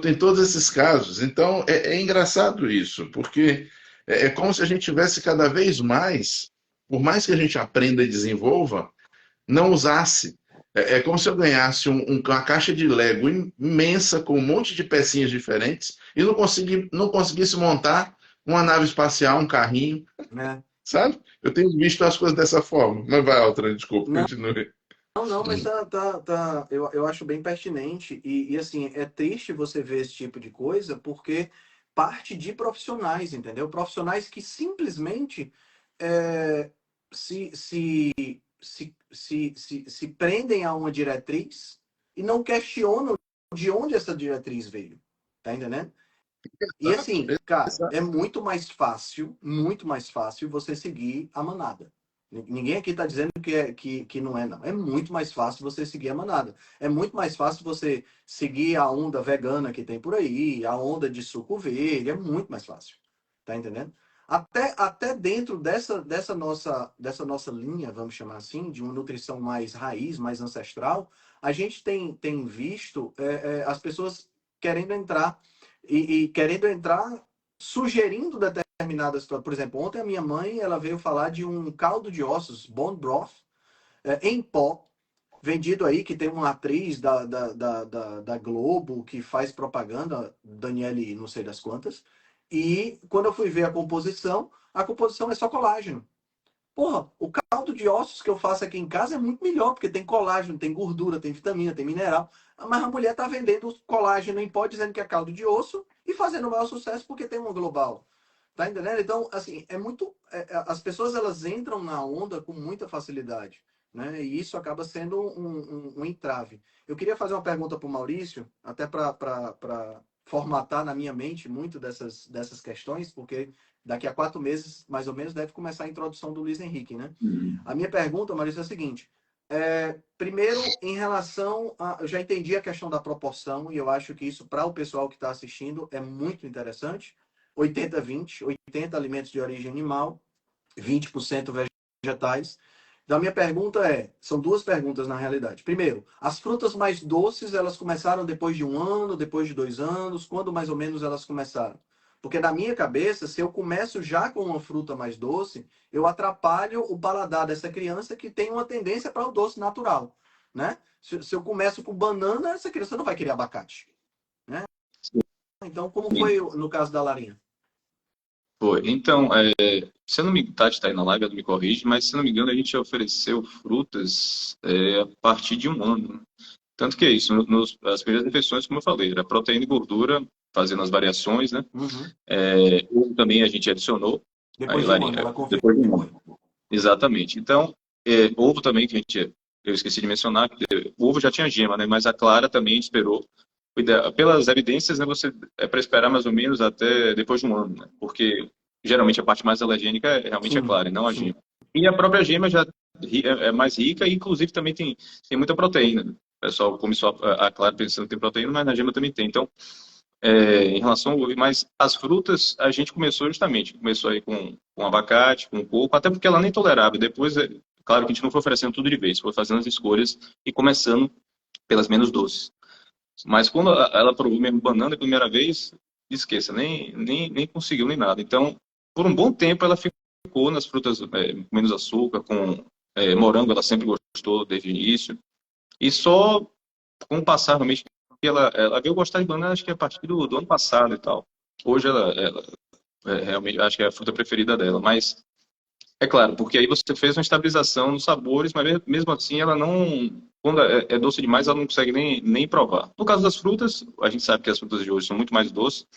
Em todos esses casos. Então, é engraçado isso, porque é como se a gente tivesse cada vez mais, por mais que a gente aprenda e desenvolva, não usasse. É como se eu ganhasse uma caixa de Lego imensa com um monte de pecinhas diferentes e não conseguisse montar uma nave espacial, um carrinho, Né? sabe? Eu tenho visto as coisas dessa forma. Mas vai, Altran, desculpa, Não, continue. não, mas eu acho bem pertinente e assim, é triste você ver esse tipo de coisa porque parte de profissionais, entendeu? Profissionais que simplesmente é, se, se, se prendem a uma diretriz e não questionam de onde essa diretriz veio, tá entendendo? E Exato, assim, cara, exato. é muito mais fácil você seguir a manada. Ninguém aqui está dizendo que não é, não. É muito mais fácil você seguir a manada. É muito mais fácil você seguir a onda vegana que tem por aí, a onda de suco verde. É muito mais fácil. Tá entendendo? Até dentro dessa nossa linha, vamos chamar assim, de uma nutrição mais raiz, mais ancestral, a gente tem visto as pessoas querendo entrar e querendo entrar sugerindo determinadas situações. Por exemplo, ontem a minha mãe ela veio falar de um caldo de ossos, bone broth, em pó, vendido aí, que tem uma atriz da Globo que faz propaganda, Daniele não sei das quantas, e quando eu fui ver a composição é só colágeno. Porra, o caldo de ossos que eu faço aqui em casa é muito melhor, porque tem colágeno, tem gordura, tem vitamina, tem mineral. Mas a mulher tá vendendo colágeno em pó, dizendo que é caldo de osso e fazendo o maior sucesso porque tem uma global. Tá entendendo? Então, assim, as pessoas elas entram na onda com muita facilidade, né? E isso acaba sendo um entrave. Eu queria fazer uma pergunta para o Maurício, até para formatar na minha mente muito dessas questões, porque daqui a 4 meses, mais ou menos, deve começar a introdução do Luiz Henrique, né? A minha pergunta, Maurício, é a seguinte. Primeiro, em relação a... Eu já entendi a questão da proporção e eu acho que isso, para o pessoal que está assistindo, é muito interessante. 80-20, 80 alimentos de origem animal, 20% vegetais. Então, a minha pergunta são duas perguntas na realidade. Primeiro, as frutas mais doces, elas começaram depois de 1 ano, depois de 2 anos? Quando mais ou menos elas começaram? Porque na minha cabeça, se eu começo já com uma fruta mais doce, eu atrapalho o paladar dessa criança que tem uma tendência para o doce natural, né? Se eu começo com banana, essa criança não vai querer abacate, né? Então, como foi no caso da Larinha? Foi. Então, se eu não me... Tati tá aí na live, ela me corrige, mas se eu não me engano, a gente ofereceu frutas a partir de 1 ano. Tanto que é isso, as primeiras refeições, como eu falei, era proteína e gordura, fazendo as variações, né? Uhum. Ovo também a gente adicionou. Depois Aí, de 1 ano, ela depois de um confirmou. ano. Exatamente. Então, ovo também, que eu esqueci de mencionar, que o ovo já tinha gema, né? Mas a clara também esperou. Pelas evidências, né, você é para esperar mais ou menos até depois de 1 ano, né? Porque geralmente a parte mais alergênica é realmente a Sim, clara, e não a sim. gema. E a própria gema já é mais rica e, inclusive, também tem muita proteína. O pessoal come só a clara pensando que tem proteína, mas na gema também tem. Então, em relação ao ovo, mas as frutas a gente começou aí com abacate, com coco, até porque ela nem tolerava. Depois, claro que a gente não foi oferecendo tudo de vez, foi fazendo as escolhas e começando pelas menos doces. Mas quando ela provou mesmo banana a primeira vez, esqueça, nem conseguiu nem nada. Então, por um bom tempo ela ficou nas frutas com menos açúcar, com morango, ela sempre gostou desde o início. E só com o passar, realmente, ela veio gostar de banana, acho que a partir do ano passado e tal. Hoje ela realmente, acho que é a fruta preferida dela. Mas, é claro, porque aí você fez uma estabilização nos sabores, mas mesmo assim ela não... Quando é doce demais, ela não consegue nem provar. No caso das frutas, a gente sabe que as frutas de hoje são muito mais doces,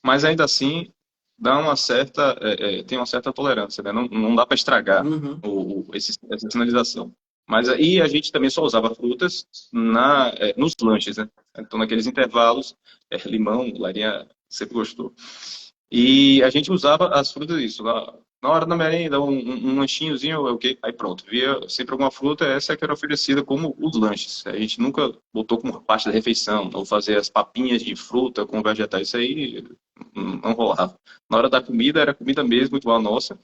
mas ainda assim dá uma certa, tem uma certa tolerância, né? Não dá para estragar Uhum. essa sinalização. Mas aí a gente também só usava frutas nos lanches, né? Então, naqueles intervalos, limão, Larinha sempre gostou. E a gente usava as frutas isso. Na hora da merenda, um lanchinhozinho, okay, aí pronto. Via sempre alguma fruta, essa é que era oferecida como os lanches. A gente nunca botou como parte da refeição, ou fazer as papinhas de fruta com vegetais. Isso aí não rolava. Na hora da comida, era comida mesmo, igual a nossa.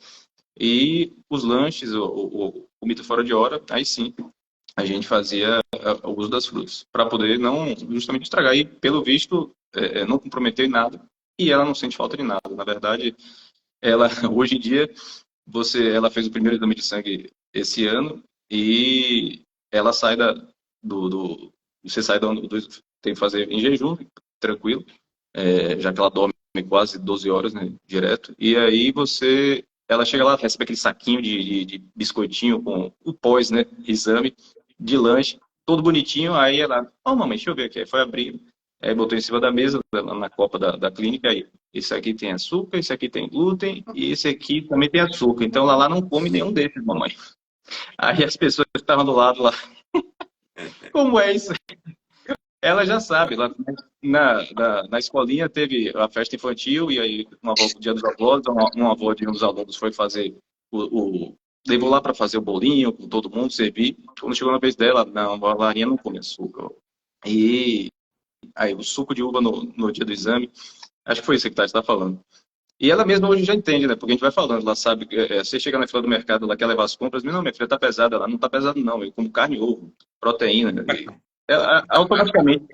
E os lanches, ou comida fora de hora, aí sim, a gente fazia o uso das frutas, para poder não justamente estragar. E, pelo visto, não comprometer nada. E ela não sente falta de nada. Na verdade, ela, hoje em dia, ela fez o primeiro exame de sangue esse ano e ela sai você sai tem que fazer em jejum, tranquilo, já que ela dorme quase 12 horas, né, direto. E aí ela chega lá, recebe aquele saquinho de biscoitinho com o pós, né, exame de lanche, todo bonitinho. Aí ela, mamãe, deixa eu ver aqui. Aí foi abrir, botou em cima da mesa, na copa da clínica, aí, esse aqui tem açúcar, esse aqui tem glúten, e esse aqui também tem açúcar. Então, ela lá não come nenhum desses, mamãe. Aí as pessoas que estavam do lado lá, como é isso? Ela já sabe, lá na escolinha teve a festa infantil, e aí uma avó, dia dos avós, uma avó de um dos alunos foi fazer levou lá para fazer o bolinho com todo mundo, servir. Quando chegou na vez dela, não, a Larinha não come açúcar. E aí o suco de uva no dia do exame, acho que foi isso que a Tati está falando. E ela mesma hoje já entende, né? Porque a gente vai falando, ela sabe, você chega na fila do mercado, ela quer levar as compras, não, minha filha tá pesada, ela não tá pesada não, eu como carne e ovo, proteína, e ela, automaticamente,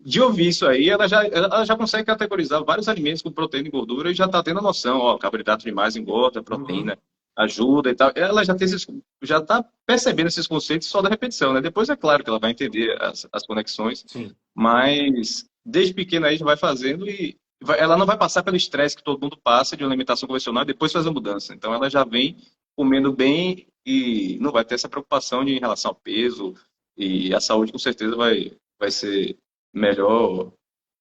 de ouvir isso aí, ela já consegue categorizar vários alimentos com proteína e gordura e já tá tendo a noção, ó, carboidrato demais engorda, proteína ajuda e tal. Ela já tá percebendo esses conceitos só da repetição, né? Depois é claro que ela vai entender as conexões, Sim. mas desde pequena aí já vai fazendo e ela não vai passar pelo estresse que todo mundo passa de uma alimentação convencional e depois faz a mudança. Então ela já vem comendo bem e não vai ter essa preocupação em relação ao peso, e a saúde com certeza vai ser melhor,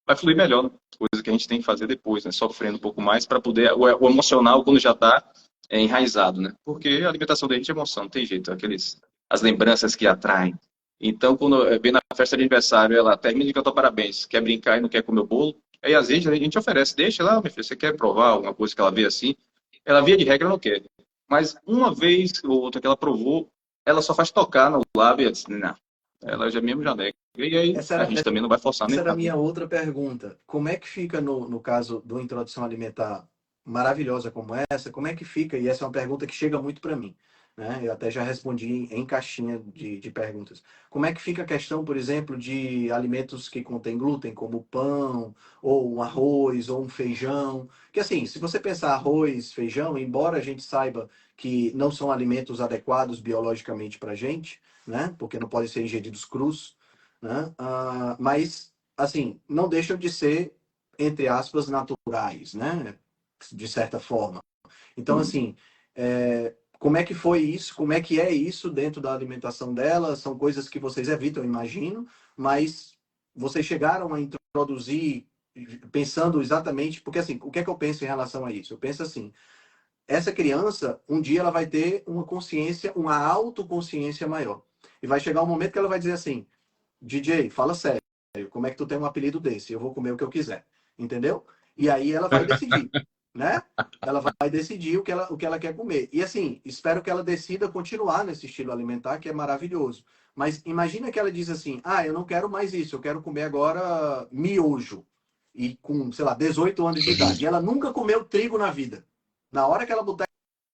vai fluir melhor, coisa que a gente tem que fazer depois, né? Sofrendo um pouco mais para poder o emocional quando já está enraizado, né? Porque a alimentação da gente é emoção, não tem jeito, as lembranças que atraem. Então, quando vem na festa de aniversário, ela termina de cantar parabéns, quer brincar e não quer comer o bolo, aí às vezes a gente oferece, deixa lá, minha filha, você quer provar alguma coisa que ela vê assim? Ela via de regra não quer. Mas uma vez ou outra que ela provou, ela só faz tocar no lábio e ela diz, não, ela já mesmo já nega. E aí Essa a era, gente também não vai forçar nem essa era a nada. minha outra pergunta. Como é que fica no caso do introdução alimentar maravilhosa como essa? Como é que fica? E essa é uma pergunta que chega muito para mim, né? Eu até já respondi em caixinha de perguntas. Como é que fica a questão, por exemplo, de alimentos que contêm glúten, como pão, ou um arroz, ou um feijão? Que assim, se você pensar arroz, feijão, embora a gente saiba que não são alimentos adequados biologicamente para a gente, né? Porque não podem ser ingeridos crus, né? Mas, assim, não deixam de ser, entre aspas, naturais, né? De certa forma. Então, Uhum. assim, como é que foi isso? Como é que é isso dentro da alimentação dela? São coisas que vocês evitam, eu imagino, mas vocês chegaram a introduzir pensando exatamente, porque assim, o que é que eu penso em relação a isso? Eu penso assim, essa criança, um dia ela vai ter uma consciência, uma autoconsciência maior. E vai chegar um momento que ela vai dizer assim, DJ, fala sério, como é que tu tem um apelido desse? Eu vou comer o que eu quiser. Entendeu? E aí ela vai decidir, né? Ela vai decidir o que ela quer comer. E assim, espero que ela decida continuar nesse estilo alimentar, que é maravilhoso. Mas imagina que ela diz assim: ah, eu não quero mais isso, eu quero comer agora miojo. E com, sei lá, 18 anos de idade. E ela nunca comeu trigo na vida. Na hora que ela botar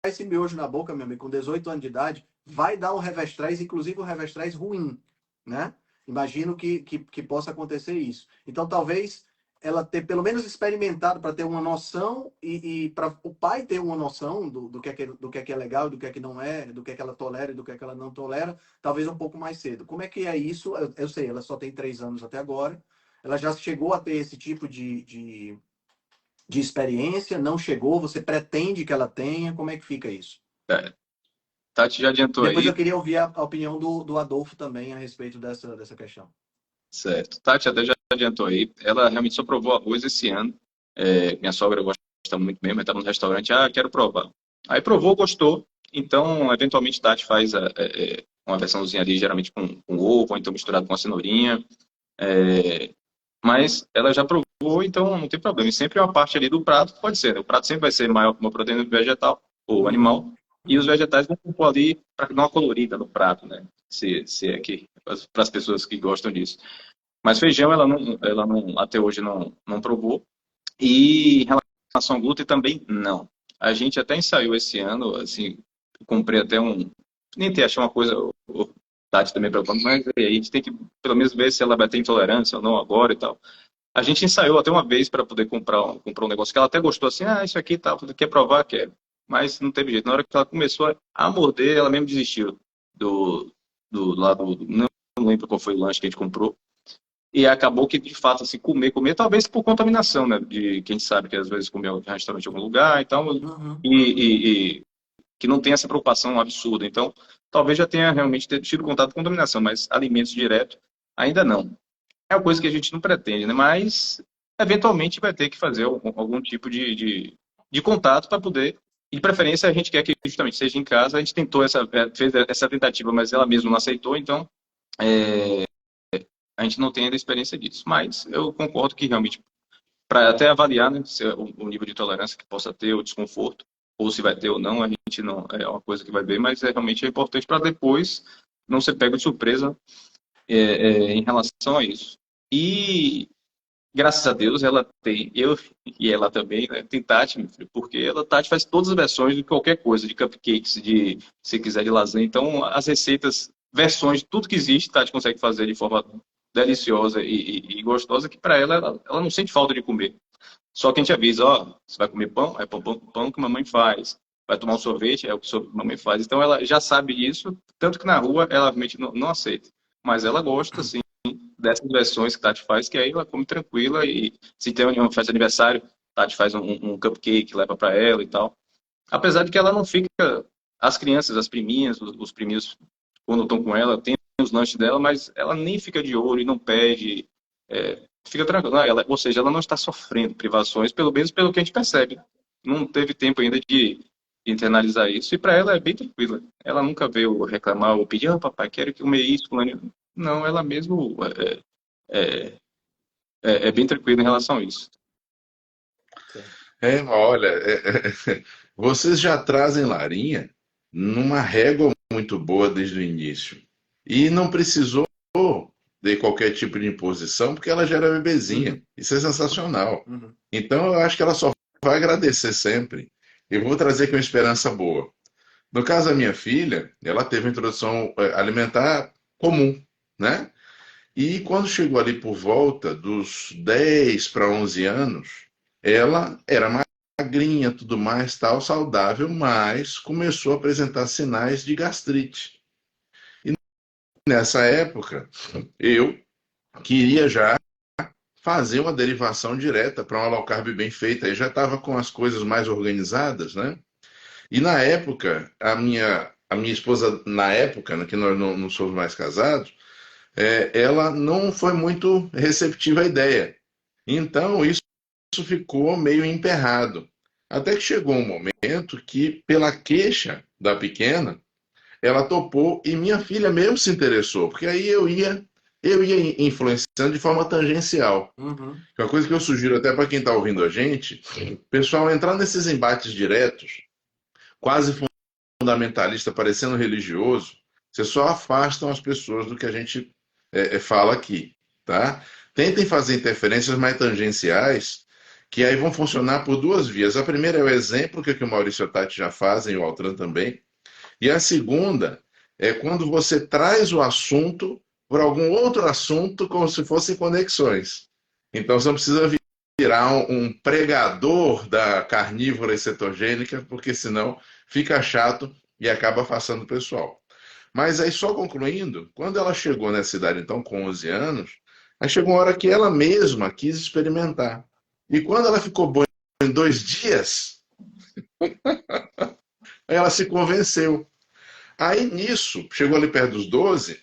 esse miojo na boca, meu amigo, com 18 anos de idade, vai dar um revestrez, inclusive um revestrez ruim, né? Imagino que possa acontecer isso. Então, talvez ela ter pelo menos experimentado para ter uma noção e para o pai ter uma noção do que é legal, do que é que não é, do que é que ela tolera e do que é que ela não tolera, talvez um pouco mais cedo. Como é que é isso? Eu sei, ela só tem 3 anos até agora. Ela já chegou a ter esse tipo de experiência? Não chegou? Você pretende que ela tenha? Como é que fica isso? É, Tati já adiantou Depois eu aí, queria ouvir a opinião do Adolfo também a respeito dessa questão. certo. Tati até já adiantou aí. Ela realmente só provou arroz esse ano. Minha sogra gosta muito mesmo, estava no restaurante, quero provar. Aí provou, gostou. Então, eventualmente, Tati faz uma versãozinha ali, geralmente com ovo, ou então misturado com a cenourinha. É, mas ela já provou, então não tem problema. E sempre uma parte ali do prato, pode ser, né? O prato sempre vai ser maior com uma proteína vegetal ou animal, Uhum. e os vegetais vão compor ali para dar uma colorida no prato, né? Se é que, para as pessoas que gostam disso. Mas feijão ela não até hoje não provou. E em relação ao glúten também não. A gente até ensaiou esse ano, assim, comprei até um. Nem tem achar uma coisa, o Tati também preocupando, mas aí a gente tem que pelo menos ver se ela vai ter intolerância ou não agora e tal. A gente ensaiou até uma vez para poder comprar um negócio que ela até gostou assim, isso aqui tá, quer provar, quer. Mas não teve jeito. Na hora que ela começou a morder, ela mesmo desistiu do lado. Não lembro qual foi o lanche que a gente comprou. E acabou que, de fato, assim, comer, talvez por contaminação, né? De quem sabe que às vezes comeu em restaurante em algum lugar e tal, Uhum. e que não tem essa preocupação absurda. Então, talvez já tenha realmente tido contato com contaminação, mas alimentos direto, ainda não. É uma coisa que a gente não pretende, né? Mas, eventualmente, vai ter que fazer algum tipo de contato para poder. E, de preferência, a gente quer que justamente seja em casa. A gente tentou fez essa tentativa, mas ela mesma não aceitou, então. A gente não tem ainda experiência disso. Mas eu concordo que realmente, para até avaliar, né, se o nível de tolerância que possa ter, o desconforto, ou se vai ter ou não, a gente não é uma coisa que vai ver, mas realmente é importante para depois não ser pego de surpresa em relação a isso. E graças a Deus ela tem, eu e ela também, né, tem Tati, meu filho, porque Tati faz todas as versões de qualquer coisa, de cupcakes, se quiser, de lasanha. Então, as receitas, versões de tudo que existe, Tati consegue fazer de forma deliciosa e gostosa, que para ela não sente falta de comer. Só que a gente avisa, você vai comer pão? É pão que mamãe faz. Vai tomar um sorvete? É o que mamãe faz. Então ela já sabe disso, tanto que na rua ela realmente não aceita. Mas ela gosta, sim, dessas versões que Tati faz, que aí ela come tranquila e se tem uma festa de aniversário, Tati faz um cupcake, leva para ela e tal. Apesar de que ela não fica, as crianças, as priminhas, os priminhos, quando estão com ela, tem os lanches dela, mas ela nem fica de olho e não pede, fica tranquila. Ou seja, ela não está sofrendo privações, pelo menos pelo que a gente percebe. Não teve tempo ainda de internalizar isso, e para ela é bem tranquila. Ela nunca veio reclamar ou pedir, papai, quero comer isso, fulano. Não, ela mesmo é, é bem tranquila em relação a isso. Olha, vocês já trazem Larinha numa régua muito boa desde o início. E não precisou dei qualquer tipo de imposição, porque ela já era bebezinha. Isso é sensacional. Uhum. Então, eu acho que ela só vai agradecer sempre. Eu vou trazer com esperança boa. No caso da minha filha, ela teve uma introdução alimentar comum, né? E quando chegou ali por volta dos 10 para 11 anos, ela era magrinha, tudo mais, tal, saudável, mas começou a apresentar sinais de gastrite. E nessa época, eu queria já fazer uma derivação direta para uma low carb bem feita. Eu já estava com as coisas mais organizadas, né? E na época, a minha esposa, na época, né, que nós não somos mais casados, ela não foi muito receptiva à ideia. Então, isso ficou meio emperrado. Até que chegou um momento que, pela queixa da pequena, ela topou e minha filha mesmo se interessou, porque aí eu ia influenciando de forma tangencial. Uhum. Que é uma coisa que eu sugiro até para quem está ouvindo a gente, pessoal, entrar nesses embates diretos, quase fundamentalista, parecendo religioso, você só afastam as pessoas do que a gente fala aqui, tá? Tentem fazer interferências mais tangenciais, que aí vão funcionar por duas vias. A primeira é o exemplo que o Maurício e o Tati já fazem, e o Altran também. E a segunda é quando você traz o assunto por algum outro assunto, como se fossem conexões. Então você não precisa virar um pregador da carnívora e cetogênica, porque senão fica chato e acaba afastando o pessoal. Mas aí, só concluindo, quando ela chegou nessa idade, então, com 11 anos, aí chegou uma hora que ela mesma quis experimentar. E quando ela ficou boa em 2 dias, aí ela se convenceu. Aí nisso, chegou ali perto dos 12,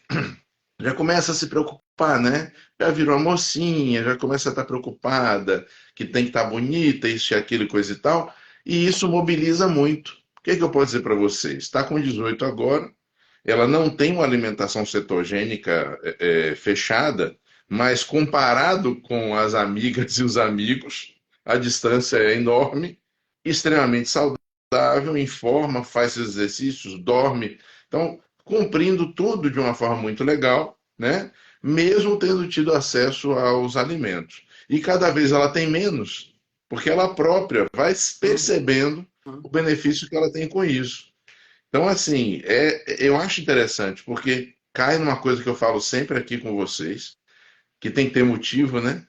já começa a se preocupar, né? Já virou uma mocinha, já começa a estar preocupada, que tem que estar bonita, isso e aquilo, coisa e tal. E isso mobiliza muito. O que é que eu posso dizer para vocês? Está com 18 agora, ela não tem uma alimentação cetogênica fechada, mas comparado com as amigas e os amigos, a distância é enorme, extremamente saudável, em forma, faz seus exercícios, dorme. Então, cumprindo tudo de uma forma muito legal, né? Mesmo tendo tido acesso aos alimentos. E cada vez ela tem menos, porque ela própria vai percebendo o benefício que ela tem com isso. Então, assim, eu acho interessante, porque cai numa coisa que eu falo sempre aqui com vocês, que tem que ter motivo, né?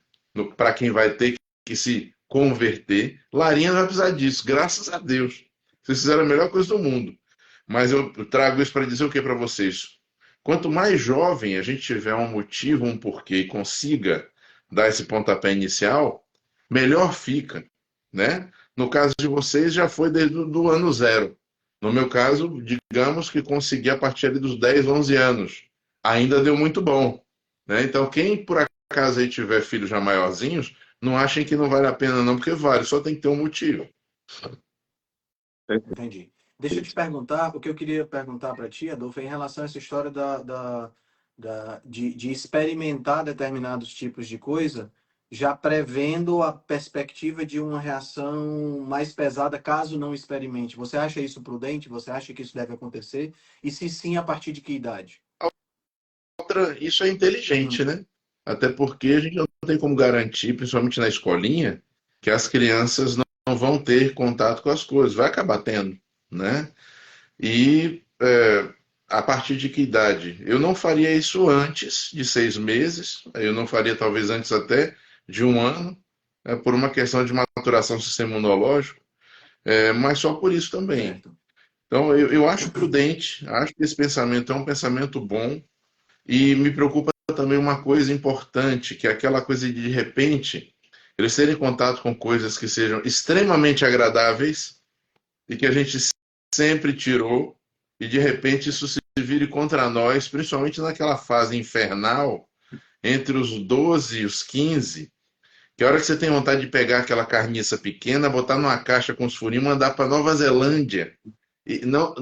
Para quem vai ter que se converter. Larinha não vai precisar disso, graças a Deus. Vocês fizeram a melhor coisa do mundo. Mas eu trago isso para dizer o que para vocês? Quanto mais jovem a gente tiver um motivo, um porquê e consiga dar esse pontapé inicial, melhor fica, né? No caso de vocês, já foi desde o ano zero. No meu caso, digamos que consegui a partir ali dos 10, 11 anos. Ainda deu muito bom, né? Então, quem por acaso aí tiver filhos já maiorzinhos, não achem que não vale a pena não, porque vale, só tem que ter um motivo. Entendi. Deixa eu te perguntar, o que eu queria perguntar para ti, Adolfo, é em relação a essa história de experimentar determinados tipos de coisa, já prevendo a perspectiva de uma reação mais pesada caso não experimente. Você acha isso prudente? Você acha que isso deve acontecer? E se sim, a partir de que idade? Isso é inteligente, né? Até porque a gente não tem como garantir, principalmente na escolinha, que as crianças não vão ter contato com as coisas. Vai acabar tendo, né? E a partir de que idade? Eu não faria isso antes de 6 meses, eu não faria talvez antes até de um ano, por uma questão de maturação do sistema imunológico, mas só por isso também. Certo. Então, eu acho prudente, acho que esse pensamento é um pensamento bom, e me preocupa também uma coisa importante, que é aquela coisa de repente, eles terem contato com coisas que sejam extremamente agradáveis e que a gente sempre tirou, e de repente isso se vire contra nós, principalmente naquela fase infernal, entre os 12 e os 15, que a hora que você tem vontade de pegar aquela carniça pequena, botar numa caixa com os furinhos e mandar para Nova Zelândia. E não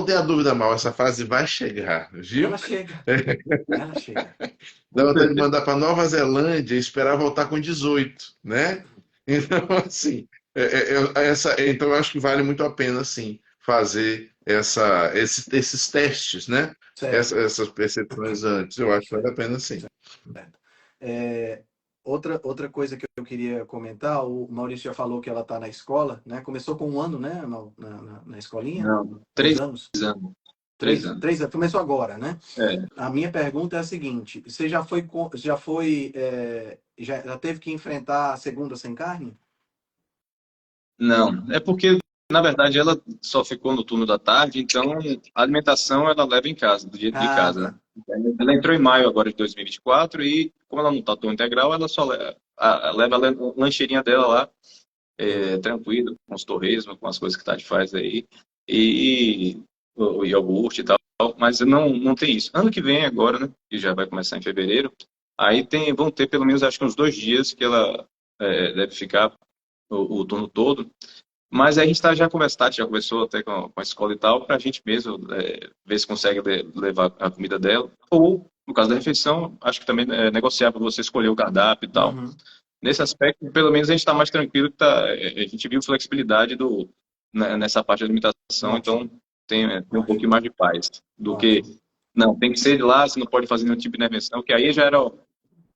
tenha dúvida, mal, essa fase vai chegar, viu? Ela chega. Ela chega. Dá vontade de mandar para Nova Zelândia e esperar voltar com 18, né? Então, assim, então eu acho que vale muito a pena, sim. fazer esses testes, né? Certo. Essas percepções antes. Eu acho que vale a pena sim. Certo. É, outra coisa que eu queria comentar, o Maurício já falou que ela está na escola, né? Começou com 1 ano, né? Na escolinha? Não, 2 três anos? anos. Três Três, anos. 3 anos. Começou agora, né? É. A minha pergunta é a seguinte: você já teve que enfrentar a segunda sem carne? Não, é porque, na verdade, ela só ficou no turno da tarde, então a alimentação ela leva em casa, do jeito de Ah, casa, tá. né? Ela entrou em maio agora de 2024 e, como ela não está turno integral, ela só leva a lancheirinha dela lá, tranquilo, com os torresmos, com as coisas que a Tati faz aí, e o iogurte e tal, mas não tem isso. Ano que vem agora, né, que já vai começar em fevereiro, aí vão ter pelo menos, acho que uns 2 dias que ela deve ficar o turno todo. Mas a gente já conversou, já conversou até com a escola e tal, para a gente mesmo ver se consegue levar a comida dela. Ou, no caso da refeição, acho que também é negociar para você escolher o cardápio e tal. Uhum. Nesse aspecto, pelo menos a gente está mais tranquilo, que a gente viu flexibilidade nessa parte da alimentação, Ótimo, então tem um ótimo, pouquinho mais de paz do que, ótimo. não, tem que ser de lá, você não pode fazer nenhum tipo de intervenção, que aí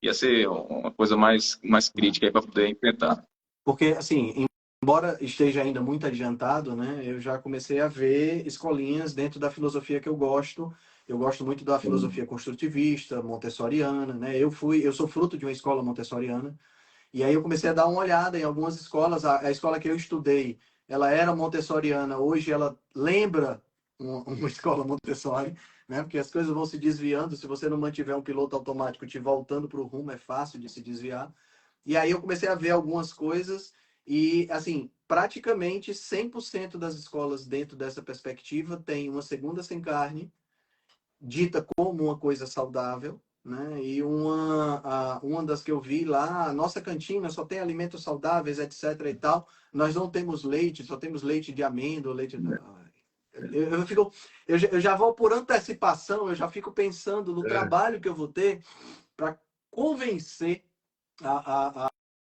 ia ser uma coisa mais crítica para poder enfrentar. Porque, assim, embora esteja ainda muito adiantado, né, eu já comecei a ver escolinhas dentro da filosofia que eu gosto. Eu gosto muito da filosofia construtivista, montessoriana, né? Eu sou fruto de uma escola montessoriana. E aí eu comecei a dar uma olhada em algumas escolas. A escola que eu estudei, ela era montessoriana. Hoje ela lembra uma escola Montessori, né? Porque as coisas vão se desviando. Se você não mantiver um piloto automático te voltando para o rumo, é fácil de se desviar. E aí eu comecei a ver algumas coisas e, assim, praticamente 100% das escolas dentro dessa perspectiva tem uma segunda sem carne, dita como uma coisa saudável, né? E uma das que eu vi lá, a nossa cantina só tem alimentos saudáveis, etc e tal. Nós não temos leite, só temos leite de amêndoa, leite. Eu fico, eu já vou por antecipação, eu já fico pensando no É. trabalho que eu vou ter para convencer a,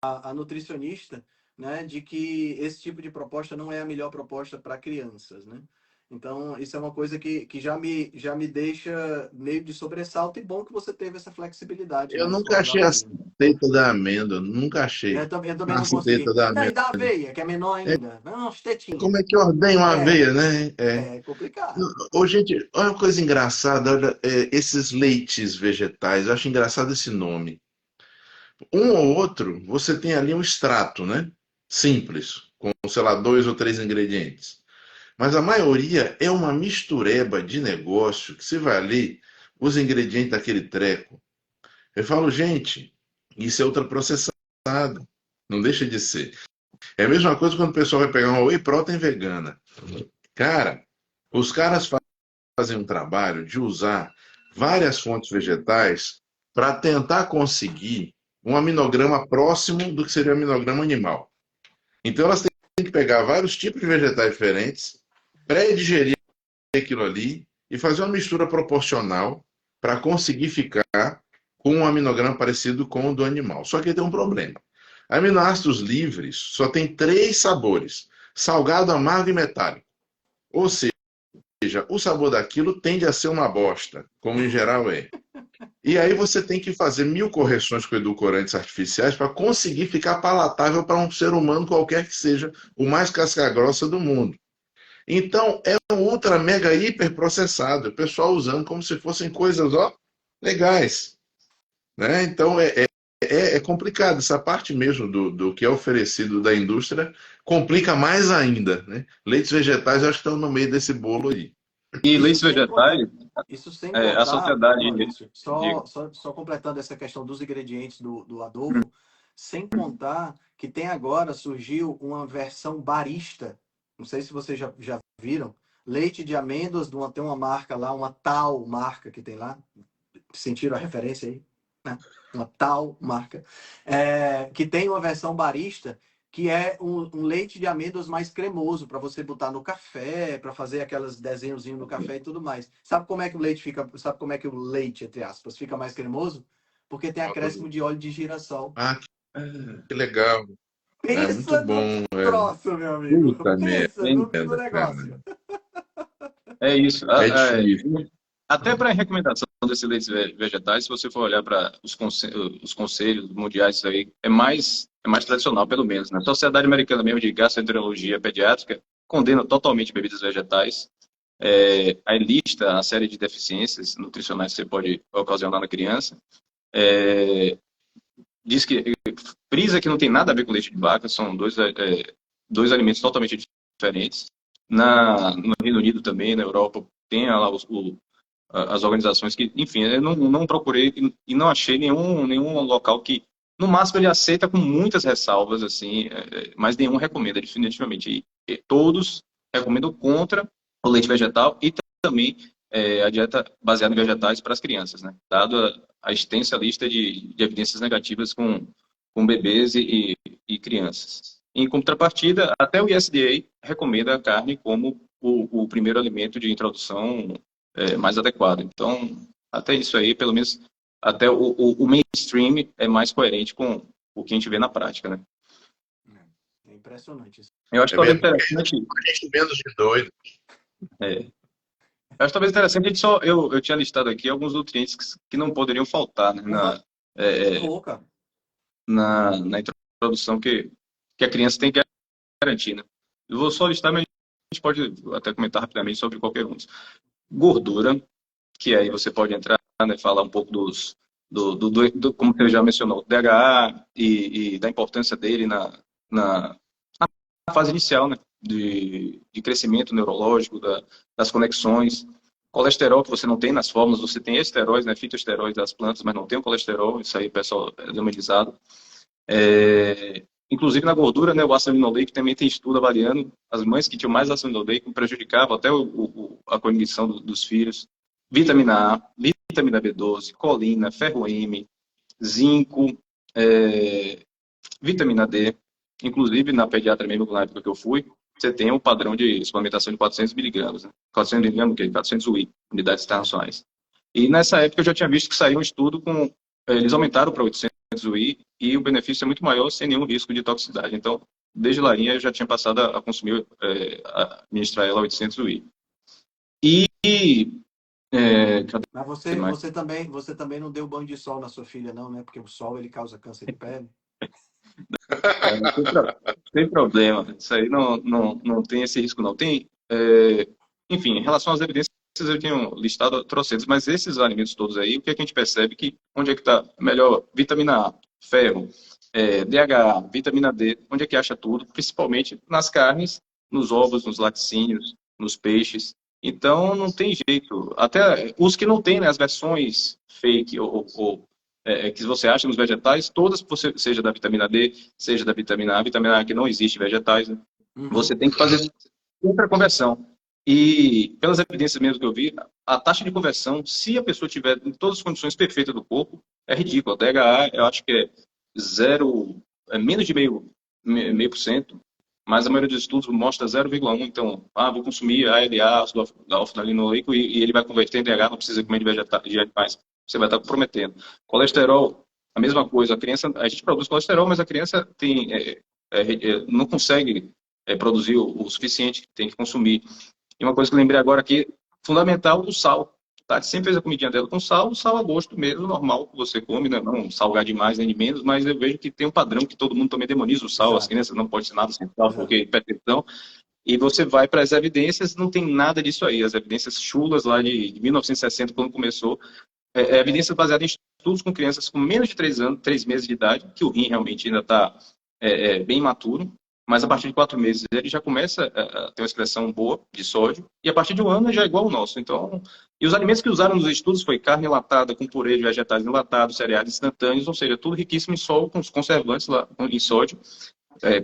a nutricionista, né, de que esse tipo de proposta não é a melhor proposta para crianças, né? Então, isso é uma coisa que já me deixa meio de sobressalto, e bom que você teve essa flexibilidade Eu na nunca escola da achei a Lavrinha. aceita da amêndoa, nunca achei. Eu também A não consegui. aceita da Não, e amêndoa. da aveia, que é menor ainda. Não, tetinhas. Como é que ordenha uma É, aveia, né? É. é complicado. Ô, gente, olha uma coisa engraçada, olha, esses leites vegetais, eu acho engraçado esse nome. Um ou outro, você tem ali um extrato, né? Simples, com, sei lá, 2 ou 3 ingredientes. Mas a maioria é uma mistureba de negócio que você vai ali, os ingredientes daquele treco. Eu falo, gente, isso é ultraprocessado. Não deixa de ser. É a mesma coisa quando o pessoal vai pegar uma whey protein vegana. Cara, os caras fazem um trabalho de usar várias fontes vegetais para tentar conseguir um aminograma próximo do que seria o aminograma animal. Então elas têm que pegar vários tipos de vegetais diferentes, pré-digerir aquilo ali e fazer uma mistura proporcional para conseguir ficar com um aminograma parecido com o do animal. Só que tem um problema. Aminoácidos livres só tem 3 sabores: salgado, amargo e metálico. Ou seja, o sabor daquilo tende a ser uma bosta, como em geral é. E aí você tem que fazer 1000 correções com edulcorantes artificiais para conseguir ficar palatável para um ser humano qualquer que seja, o mais casca-grossa do mundo. Então, é um ultra, mega, hiper processado. O pessoal usando como se fossem coisas, ó, legais. Né? Então, é complicado. Essa parte mesmo do que é oferecido da indústria complica mais ainda. Né? Leites vegetais, eu acho que estão no meio desse bolo aí. E Isso leites sem contar, vegetais, isso sem a contar, sociedade, Maurício, digo, só completando essa questão dos ingredientes do adobo, sem contar que tem agora, surgiu uma versão barista, não sei se vocês já viram, leite de amêndoas, tem uma marca lá, uma tal marca que tem lá, sentiram a referência aí? Né? Uma tal marca, que tem uma versão barista que é um leite de amêndoas mais cremoso para você botar no café, para fazer aquelas desenhozinhos no café e tudo mais. Sabe como é que o leite fica? Sabe como é que o leite, entre aspas, fica mais cremoso? Porque tem acréscimo de óleo de girassol. Ah, que legal. É muito Pensa no bom. troço, meu amigo. Puta merda, Pensa no cara. negócio. É isso. É difícil. Até para a recomendação desses leites vegetais, se você for olhar para os conselhos mundiais, isso aí é mais tradicional, pelo menos. Né? A Sociedade Americana mesmo de Gastroenterologia Pediátrica condena totalmente bebidas vegetais. Aí lista a série de deficiências nutricionais que você pode ocasionar na criança. Diz que frisa que não tem nada a ver com leite de vaca, são dois alimentos totalmente diferentes. No Reino Unido também, na Europa, tem lá as organizações que, enfim, eu não procurei e não achei nenhum local que, no máximo, ele aceita com muitas ressalvas, assim, mas nenhum recomenda definitivamente. E todos recomendam contra o leite vegetal e também a dieta baseada em vegetais para as crianças, né? Dado a extensa lista de evidências negativas com bebês e crianças. Em contrapartida, até o USDA recomenda a carne como o primeiro alimento de introdução mais adequado. Então, até isso aí, pelo menos, até o mainstream é mais coerente com o que a gente vê na prática, né? É impressionante isso. Eu acho É talvez mesmo, interessante. a gente menos de doido. Eu acho talvez interessante, eu tinha listado aqui alguns nutrientes que não poderiam faltar, né, Cara. na introdução que a criança tem que garantir, né? Eu vou só listar, mas a gente pode até comentar rapidamente sobre qualquer um. Gordura, que aí você pode entrar, né, falar um pouco como você já mencionou, do DHA e da importância dele na fase inicial, né, de crescimento neurológico, das conexões. Colesterol que você não tem nas fórmulas, você tem esteróis, né, fitoesteróis das plantas, mas não tem o colesterol, isso aí, pessoal, é demonizado. Inclusive na gordura, né, o ácido linoleico também tem estudo avaliando as mães que tinham mais ácido linoleico prejudicavam até a cognição dos filhos. Vitamina A, vitamina B12, colina, ferro M, zinco, vitamina D. Inclusive na pediatra mesmo, na época que eu fui, você tem um padrão de suplementação de 400 miligramas, né? 400 miligramas, o quê? 400 UI, unidades internacionais. E nessa época eu já tinha visto que saiu um estudo eles aumentaram para 800 UI e o benefício é muito maior sem nenhum risco de toxicidade. Então, desde lá eu já tinha passado a consumir, a administrar ela a 800 UI. Mas você também não deu banho de sol na sua filha, não, né? Porque o sol ele causa câncer de pele. Sem problema, isso aí não tem esse risco, não. Enfim, em relação às evidências, eu tenho listado trocentos, mas esses alimentos todos aí, o que a gente percebe que onde é que está melhor? Vitamina A, ferro, DHA, vitamina D, onde é que acha tudo? Principalmente nas carnes, nos ovos, nos laticínios, nos peixes. Então, não tem jeito. Até os que não têm, né, as versões fake que você acha nos vegetais, todas, seja da vitamina D, seja da vitamina A que não existe em vegetais, né? Você tem que fazer sempre a conversão. E pelas evidências mesmo que eu vi, a taxa de conversão, se a pessoa tiver em todas as condições perfeitas do corpo, é ridícula. A DHA, eu acho que menos de meio por cento, mas a maioria dos estudos mostra 0,1. Então, vou consumir ALA, ácido alfa-linoleico, e ele vai converter em DHA, não precisa comer de animais. Você vai estar comprometendo. Colesterol, a mesma coisa. A gente produz colesterol, mas a criança não consegue produzir o suficiente, tem que consumir. E uma coisa que eu lembrei agora aqui, fundamental, o sal. Tá? Sempre fez a comidinha dela com sal, o sal a gosto mesmo, normal que você come, né? Não salgar demais nem de menos, mas eu vejo que tem um padrão que todo mundo também demoniza o sal. Exato. As crianças não podem ser nada sem sal, porque hipertensão. E você vai para as evidências, não tem nada disso aí. As evidências chulas lá de 1960, quando começou, evidência baseada em estudos com crianças com menos de 3 meses de idade, que o rim realmente ainda está bem imaturo, mas a partir de 4 meses ele já começa a ter uma excreção boa de sódio, e a partir de 1 ano já é igual ao nosso. Então, e os alimentos que usaram nos estudos foi carne enlatada com purê de vegetais enlatados, cereais instantâneos, ou seja, tudo riquíssimo em sal, com os conservantes lá, em sódio,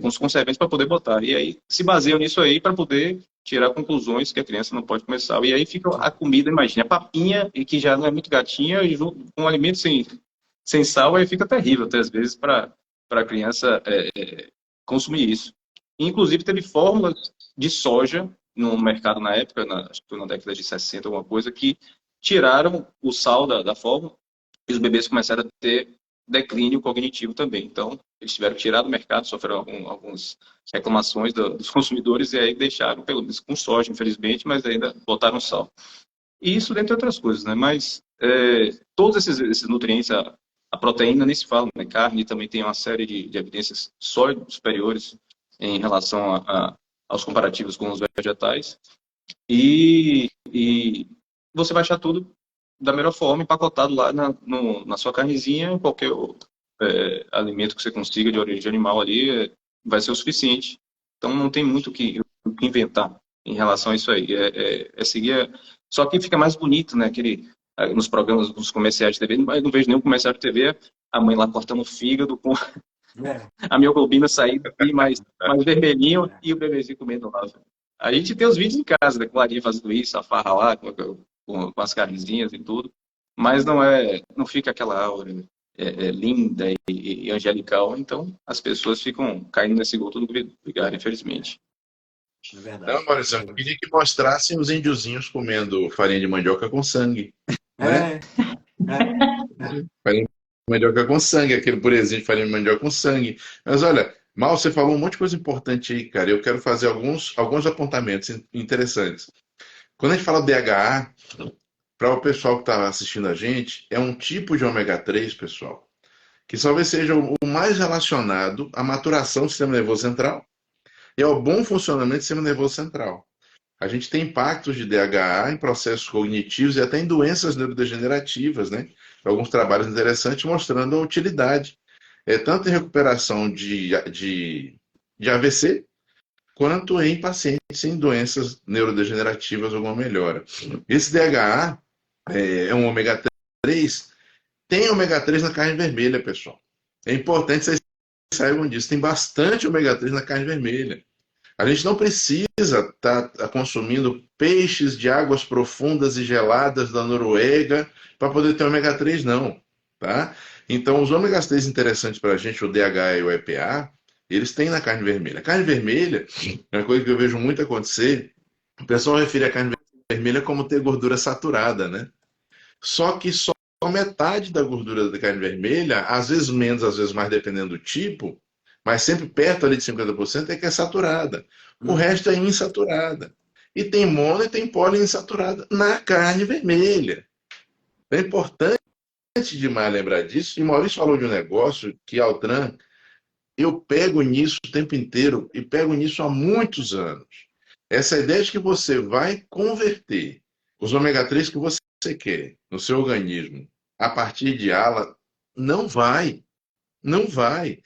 com os conservantes para poder botar. E aí se baseiam nisso aí para poder tirar conclusões que a criança não pode comer sal. E aí fica a comida, imagina, a papinha, e que já não é muito gatinha, e junto com um alimento sem sal, aí fica terrível, até às vezes, para a criança consumir isso. Inclusive, teve fórmulas de soja no mercado na época, acho que foi na década de 60, alguma coisa, que tiraram o sal da fórmula, e os bebês começaram a ter declínio cognitivo também. Então, eles tiveram que tirar do mercado, sofreram algumas reclamações dos consumidores e aí deixaram, pelo menos com soja, infelizmente, mas ainda botaram sal. E isso dentre outras coisas, né? Mas todos esses nutrientes, a proteína nem se fala, né? Carne também tem uma série de evidências sólidas superiores em relação aos comparativos com os vegetais. E você vai achar tudo da melhor forma, empacotado lá na sua carnezinha, qualquer alimento que você consiga de origem animal ali vai ser o suficiente. Então não tem muito o que inventar em relação a isso aí. É seguir. Só que fica mais bonito, né? Nos programas, nos comerciais de TV, não vejo nenhum comercial de TV, a mãe lá cortando o fígado com a mioglobina saindo aqui mais vermelhinho e o bebezinho comendo lá. A gente tem os vídeos em casa, né? Clarinha fazendo isso, a farra lá, com as carnezinhas e tudo. Mas não fica aquela aura linda e angelical. Então, as pessoas ficam caindo nesse gol todo lugar, infelizmente. É verdade. Não, Maurício, eu queria que mostrassem os índiozinhos comendo farinha de mandioca com sangue. Né? Farinha de mandioca com sangue, aquele purezinho de farinha de mandioca com sangue. Mas olha, Mal, você falou um monte de coisa importante aí, cara. Eu quero fazer alguns apontamentos interessantes. Quando a gente fala DHA, para o pessoal que está assistindo a gente, é um tipo de ômega 3, pessoal, que talvez seja o mais relacionado à maturação do sistema nervoso central e ao bom funcionamento do sistema nervoso central. A gente tem impactos de DHA em processos cognitivos e até em doenças neurodegenerativas, né? Alguns trabalhos interessantes mostrando a utilidade, tanto em recuperação de AVC, quanto em pacientes em doenças neurodegenerativas, alguma melhora. Esse DHA é um ômega 3, tem ômega 3 na carne vermelha, pessoal. É importante vocês saibam disso, tem bastante ômega 3 na carne vermelha. A gente não precisa estar consumindo peixes de águas profundas e geladas da Noruega para poder ter ômega 3, não. Tá? Então, os ômega 3 interessantes para a gente, o DHA e o EPA, eles têm na carne vermelha. A carne vermelha é uma coisa que eu vejo muito acontecer. O pessoal refere a carne vermelha como ter gordura saturada, né? Só que só metade da gordura da carne vermelha, às vezes menos, às vezes mais, dependendo do tipo, mas sempre perto ali de 50% é que é saturada. O resto é insaturada. E tem mono e tem poliinsaturada na carne vermelha. É importante demais lembrar disso. E Maurício falou de um negócio que, Altran, eu pego nisso o tempo inteiro e pego nisso há muitos anos. Essa ideia de que você vai converter os ômega 3 que você quer no seu organismo a partir de ALA, não vai. Não vai.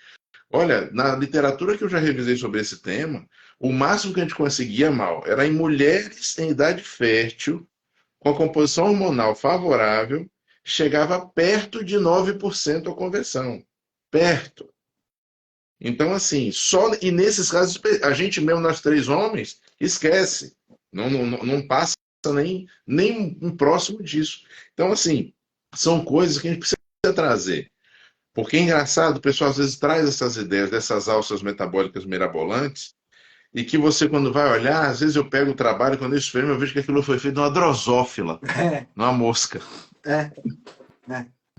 Olha, na literatura que eu já revisei sobre esse tema, o máximo que a gente conseguia mal era em mulheres em idade fértil, com a composição hormonal favorável, chegava perto de 9% a conversão. Perto. Então, assim, e nesses casos, a gente mesmo, nós 3 homens, esquece. Não passa nem próximo disso. Então, assim, são coisas que a gente precisa trazer. Porque é engraçado, o pessoal às vezes traz essas ideias dessas alças metabólicas mirabolantes, e que você, quando vai olhar, às vezes eu pego o trabalho, quando eu espremo, eu vejo que aquilo foi feito numa drosófila, numa mosca.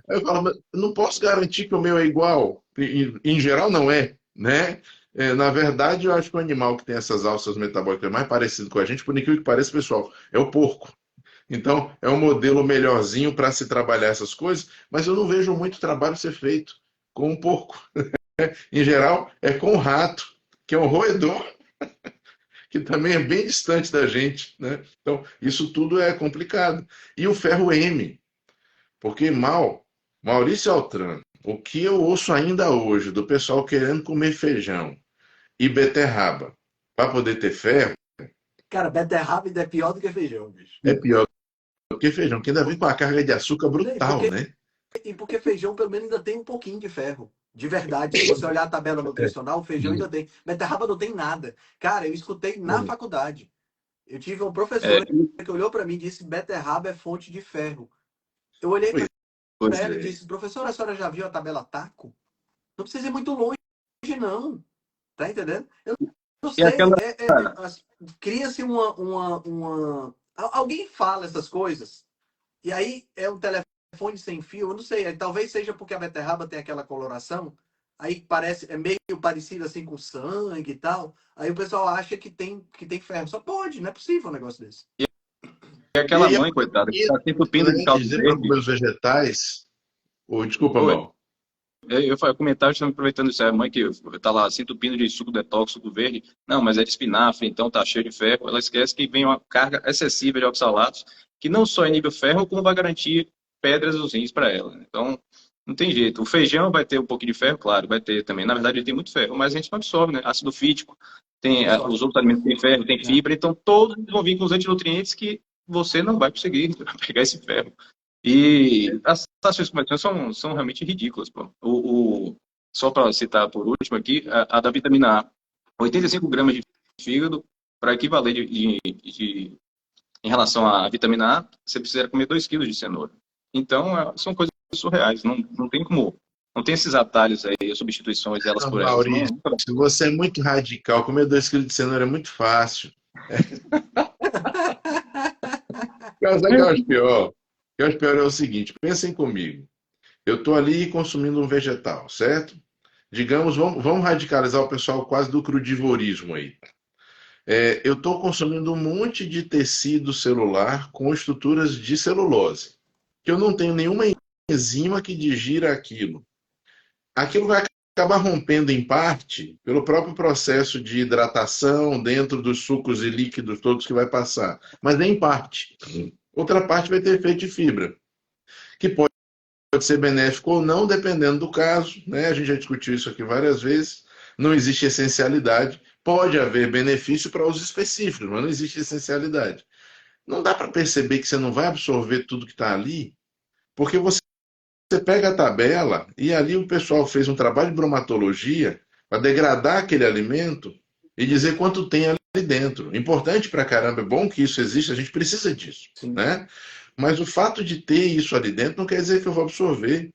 Eu falo, mas eu não posso garantir que o meu é igual. Em geral, não é, né? Na verdade, eu acho que o animal que tem essas alças metabólicas mais parecido com a gente, por incrível que pareça, pessoal, é o porco. Então, é um modelo melhorzinho para se trabalhar essas coisas, mas eu não vejo muito trabalho ser feito com o porco. Em geral, é com o rato, que é um roedor, que também é bem distante da gente, né? Então, isso tudo é complicado. E o ferro M, porque Maurício Altran, o que eu ouço ainda hoje do pessoal querendo comer feijão e beterraba para poder ter ferro. Cara, beterraba ainda é pior do que feijão, bicho. É pior do que feijão, que ainda vem com a carga de açúcar brutal, né? E porque feijão, pelo menos, ainda tem um pouquinho de ferro. De verdade. Se você olhar a tabela nutricional, o feijão ainda tem. Beterraba não tem nada. Cara, eu escutei na faculdade. Eu tive um professor que olhou para mim e disse: beterraba é fonte de ferro. Eu olhei para ela e disse: professora, a senhora já viu a tabela TACO? Não precisa ir muito longe, não. Tá entendendo? Eu não sei. Cria-se uma. Alguém fala essas coisas. E aí é um telefone telefone sem fio, eu não sei, talvez seja porque a beterraba tem aquela coloração, aí parece, é meio parecido assim com sangue e tal, aí o pessoal acha que tem ferro. Só pode, não é possível um negócio desse. E E aquela aí é mãe, muito coitada, que bonito, está se entupindo de né, caldo dizer para verde. comer os vegetais. Oh, desculpa, Oi. mal. Eu ia comentar, estamos aproveitando isso. A mãe que está lá se entupindo de suco detox, suco verde. Não, mas é de espinafre, então tá cheio de ferro. Ela esquece que vem uma carga excessiva de oxalatos, que não só inibe o ferro, como vai garantir pedras nos rins para ela. Então, não tem jeito. O feijão vai ter um pouquinho de ferro, claro, vai ter também. Na verdade, ele tem muito ferro, mas a gente não absorve, né? Ácido fítico, os outros alimentos têm ferro, tem fibra, então todos vão vir com os antinutrientes que você não vai conseguir pegar esse ferro. E as taxas de conversão são realmente ridículas, pô. Só para citar por último aqui, a da vitamina A. 85 gramas de fígado, para equivaler em relação à vitamina A, você precisa comer 2 quilos de cenoura. Então, são coisas surreais. Não tem como. Não tem esses atalhos aí, as substituições delas Não, por elas. Maurício, se você é muito radical, comer 2 quilos de cenoura é muito fácil. Sabe o que eu acho pior? O que eu acho pior é o seguinte, pensem comigo. Eu estou ali consumindo um vegetal, certo? Digamos, vamos radicalizar o pessoal quase do crudivorismo aí. Eu estou consumindo um monte de tecido celular com estruturas de celulose, que eu não tenho nenhuma enzima que digira aquilo. Aquilo vai acabar rompendo em parte pelo próprio processo de hidratação dentro dos sucos e líquidos todos que vai passar, mas nem em parte. Outra parte vai ter efeito de fibra, que pode ser benéfico ou não, dependendo do caso, né? A gente já discutiu isso aqui várias vezes. Não existe essencialidade. Pode haver benefício para usos específicos, mas não existe essencialidade. Não dá para perceber que você não vai absorver tudo que está ali, porque você pega a tabela e ali o pessoal fez um trabalho de bromatologia para degradar aquele alimento e dizer quanto tem ali dentro. Importante para caramba, é bom que isso exista, a gente precisa disso, Sim. né? Mas o fato de ter isso ali dentro não quer dizer que eu vou absorver.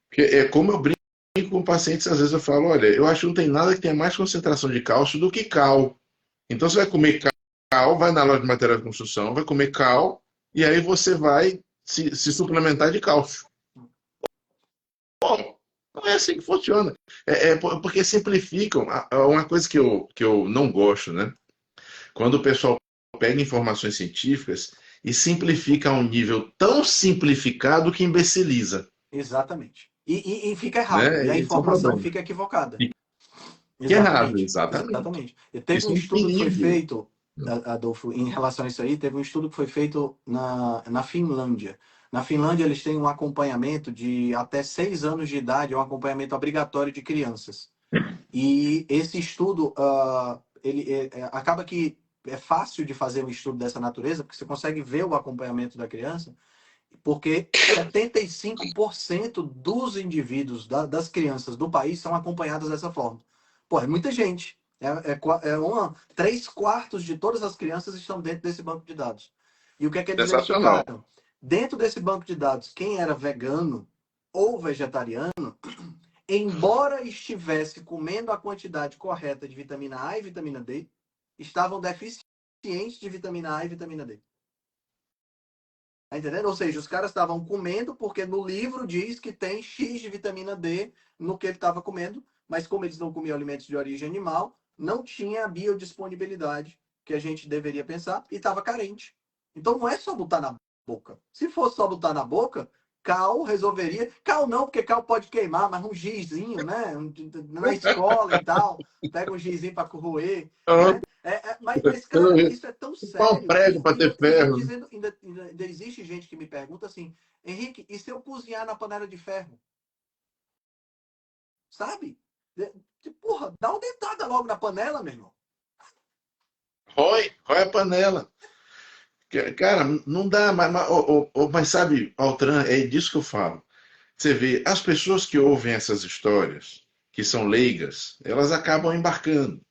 Porque é como eu brinco com pacientes, às vezes eu falo, olha, eu acho que não tem nada que tenha mais concentração de cálcio do que cal. Então você vai comer cal, vai na loja de material de construção, vai comer cal, e aí você vai se suplementar de cálcio. Bom, não é assim que funciona. Porque simplificam. Uma coisa que eu não gosto, né? Quando o pessoal pega informações científicas e simplifica a um nível tão simplificado que imbeciliza. Exatamente. E fica errado. Né? E a Esse é o informação problema. fica equivocada. Que é errado, Exatamente. exatamente. Exatamente. E teve Isso um é um estudo que foi perigo. feito, Adolfo, em relação a isso aí, teve um estudo que foi feito na Finlândia. Na Finlândia, eles têm um acompanhamento de até 6 anos de idade, é um acompanhamento obrigatório de crianças. E esse estudo, acaba que é fácil de fazer um estudo dessa natureza, porque você consegue ver o acompanhamento da criança, porque 75% dos indivíduos, das crianças do país, são acompanhadas dessa forma. Pô, é muita gente. 3/4 de todas as crianças estão dentro desse banco de dados. E o que é que eles Sensacional. verificaram? Dentro desse banco de dados, quem era vegano ou vegetariano, embora estivesse comendo a quantidade correta de vitamina A e vitamina D, estavam deficientes de vitamina A e vitamina D. Tá entendendo? Ou seja, os caras estavam comendo porque no livro diz que tem X de vitamina D no que ele estava comendo, mas como eles não comiam alimentos de origem animal, não tinha a biodisponibilidade que a gente deveria pensar e estava carente. Então não é só botar na boca. Se fosse só botar na boca, cal resolveria. Cal não, porque cal pode queimar, mas um gizinho, né? Na escola e tal, pega um gizinho para corroer, né? Mas, cara, isso é tão Qual sério prego que para ainda ter tem gente ferro? dizendo, ainda existe gente que me pergunta assim, Henrique, e se eu cozinhar na panela de ferro? Sabe? Porra, dá uma dentada logo na panela, meu irmão. Rói a panela. Cara, não dá, mas sabe, Altran, é disso que eu falo. Você vê, as pessoas que ouvem essas histórias, que são leigas, elas acabam embarcando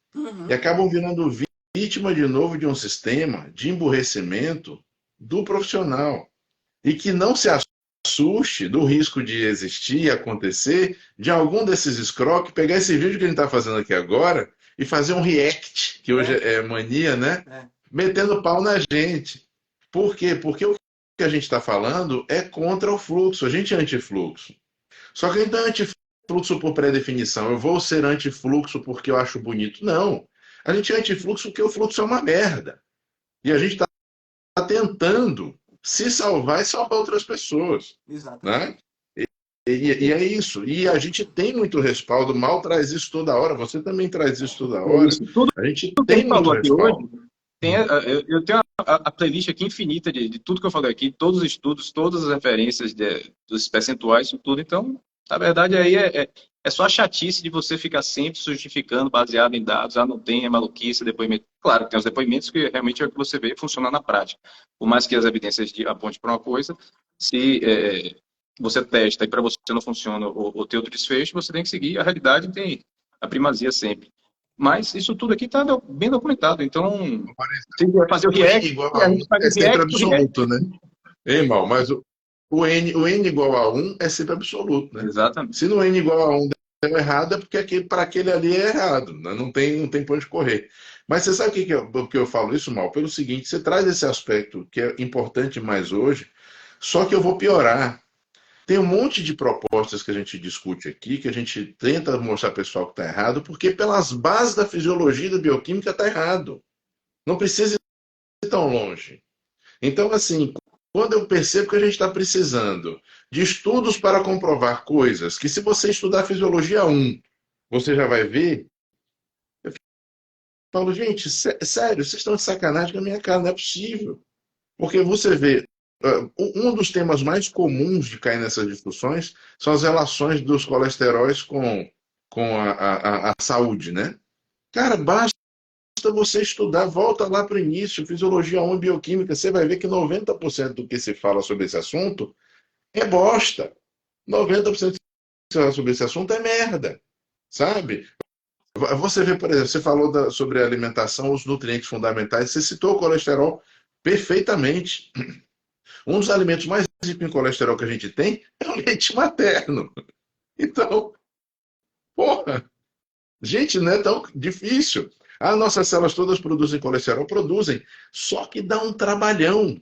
e acabam virando vítima de novo de um sistema de emburrecimento do profissional. E que não se assuste do risco de existir e acontecer de algum desses escroques pegar esse vídeo que a gente está fazendo aqui agora e fazer um react, que hoje é mania, né? Metendo pau na gente. Por quê? Porque o que a gente está falando é contra o fluxo, a gente é antifluxo. Só que a gente não é antifluxo por pré-definição, eu vou ser antifluxo porque eu acho bonito. Não. A gente é antifluxo porque o fluxo é uma merda. E a gente está tentando se salvar e salvar outras pessoas. Exatamente. Né? E é isso. E a gente tem muito respaldo. Mal traz isso toda hora. Você também traz isso toda É hora. isso. Tudo A gente que a tem gente muito falou aqui hoje, respaldo. eu tenho a playlist aqui infinita de tudo que eu falei aqui, todos os estudos, todas as referências dos percentuais, isso tudo. Então, na verdade, aí é só a chatice de você ficar sempre se justificando baseado em dados. Ah, não tem, é maluquice, depoimento. Claro que tem os depoimentos que realmente é o que você vê funcionar na prática. Por mais que as evidências apontem para uma coisa, se você testa e para você não funciona o teu desfecho, você tem que seguir. A realidade tem a primazia sempre. Mas isso tudo aqui está bem documentado. Então, se vai fazer o O N react, igual e a a 1 gente faz é o sempre react do react. absoluto, né? Hein, mal? Mas o N igual a 1 é sempre absoluto, né? Exatamente. Se no N igual a 1 deu errado, é porque para aquele ali é errado. Né? Não tem para onde correr. Mas você sabe por que eu falo isso, mal? Pelo seguinte, você traz esse aspecto que é importante mais hoje, só que eu vou piorar. Tem um monte de propostas que a gente discute aqui, que a gente tenta mostrar ao pessoal que está errado, porque pelas bases da fisiologia e da bioquímica está errado. Não precisa ir tão longe. Então, assim, quando eu percebo que a gente está precisando de estudos para comprovar coisas que, se você estudar fisiologia 1, você já vai ver, eu falo, gente, sério, vocês estão de sacanagem com a minha cara, não é possível. Porque você vê, um dos temas mais comuns de cair nessas discussões são as relações dos colesteróis com a saúde, né? Cara, basta você estudar, volta lá para o início, fisiologia 1 e bioquímica, você vai ver que 90% do que se fala sobre esse assunto é bosta. 90% do que se fala sobre esse assunto é merda, sabe? Você vê, por exemplo, você falou sobre a alimentação, os nutrientes fundamentais, você citou o colesterol perfeitamente. Um dos alimentos mais ricos em colesterol que a gente tem é o leite materno. Então, porra, gente, não é tão difícil. As nossas células todas produzem colesterol, produzem, só que dá um trabalhão,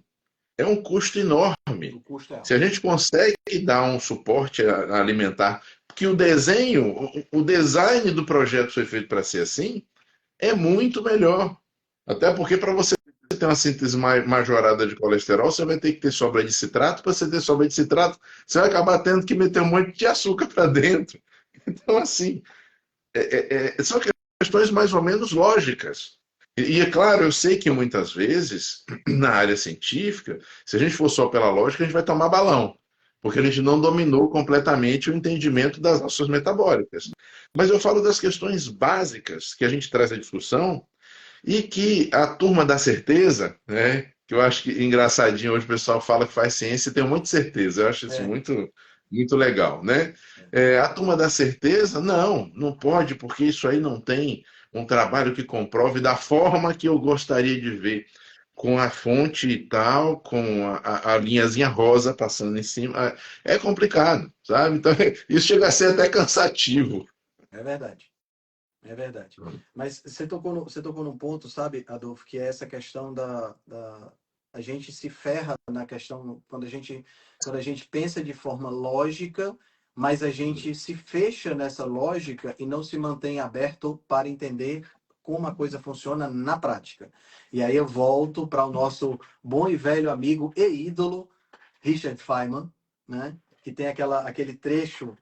é um custo enorme. O custo é Se alto. a gente consegue dar um suporte alimentar, porque o desenho, o design do projeto foi feito para ser assim, é muito melhor. Até porque para você ter uma síntese majorada de colesterol, você vai ter que ter sobra de citrato. Para você ter sobra de citrato, você vai acabar tendo que meter um monte de açúcar para dentro. Então, assim, são questões mais ou menos lógicas. E é claro, eu sei que muitas vezes, na área científica, se a gente for só pela lógica, a gente vai tomar balão, porque a gente não dominou completamente o entendimento das nossas metabólicas. Mas eu falo das questões básicas que a gente traz à discussão e que a turma da certeza, né, que eu acho que engraçadinho hoje o pessoal fala que faz ciência e tem um monte de certeza. Eu acho isso É, muito, muito legal, né? A turma da certeza, não pode, porque isso aí não tem um trabalho que comprove da forma que eu gostaria de ver, com a fonte e tal, com a linhazinha rosa passando em cima. É complicado, sabe? Então, isso chega a ser até cansativo. é verdade. É verdade. Mas você tocou num ponto, sabe, Adolfo, que é essa questão a gente se ferra na questão quando a gente pensa de forma lógica, mas a gente se fecha nessa lógica e não se mantém aberto para entender como a coisa funciona na prática. E aí eu volto para o nosso bom e velho amigo e ídolo, Richard Feynman, né? Que tem aquele trecho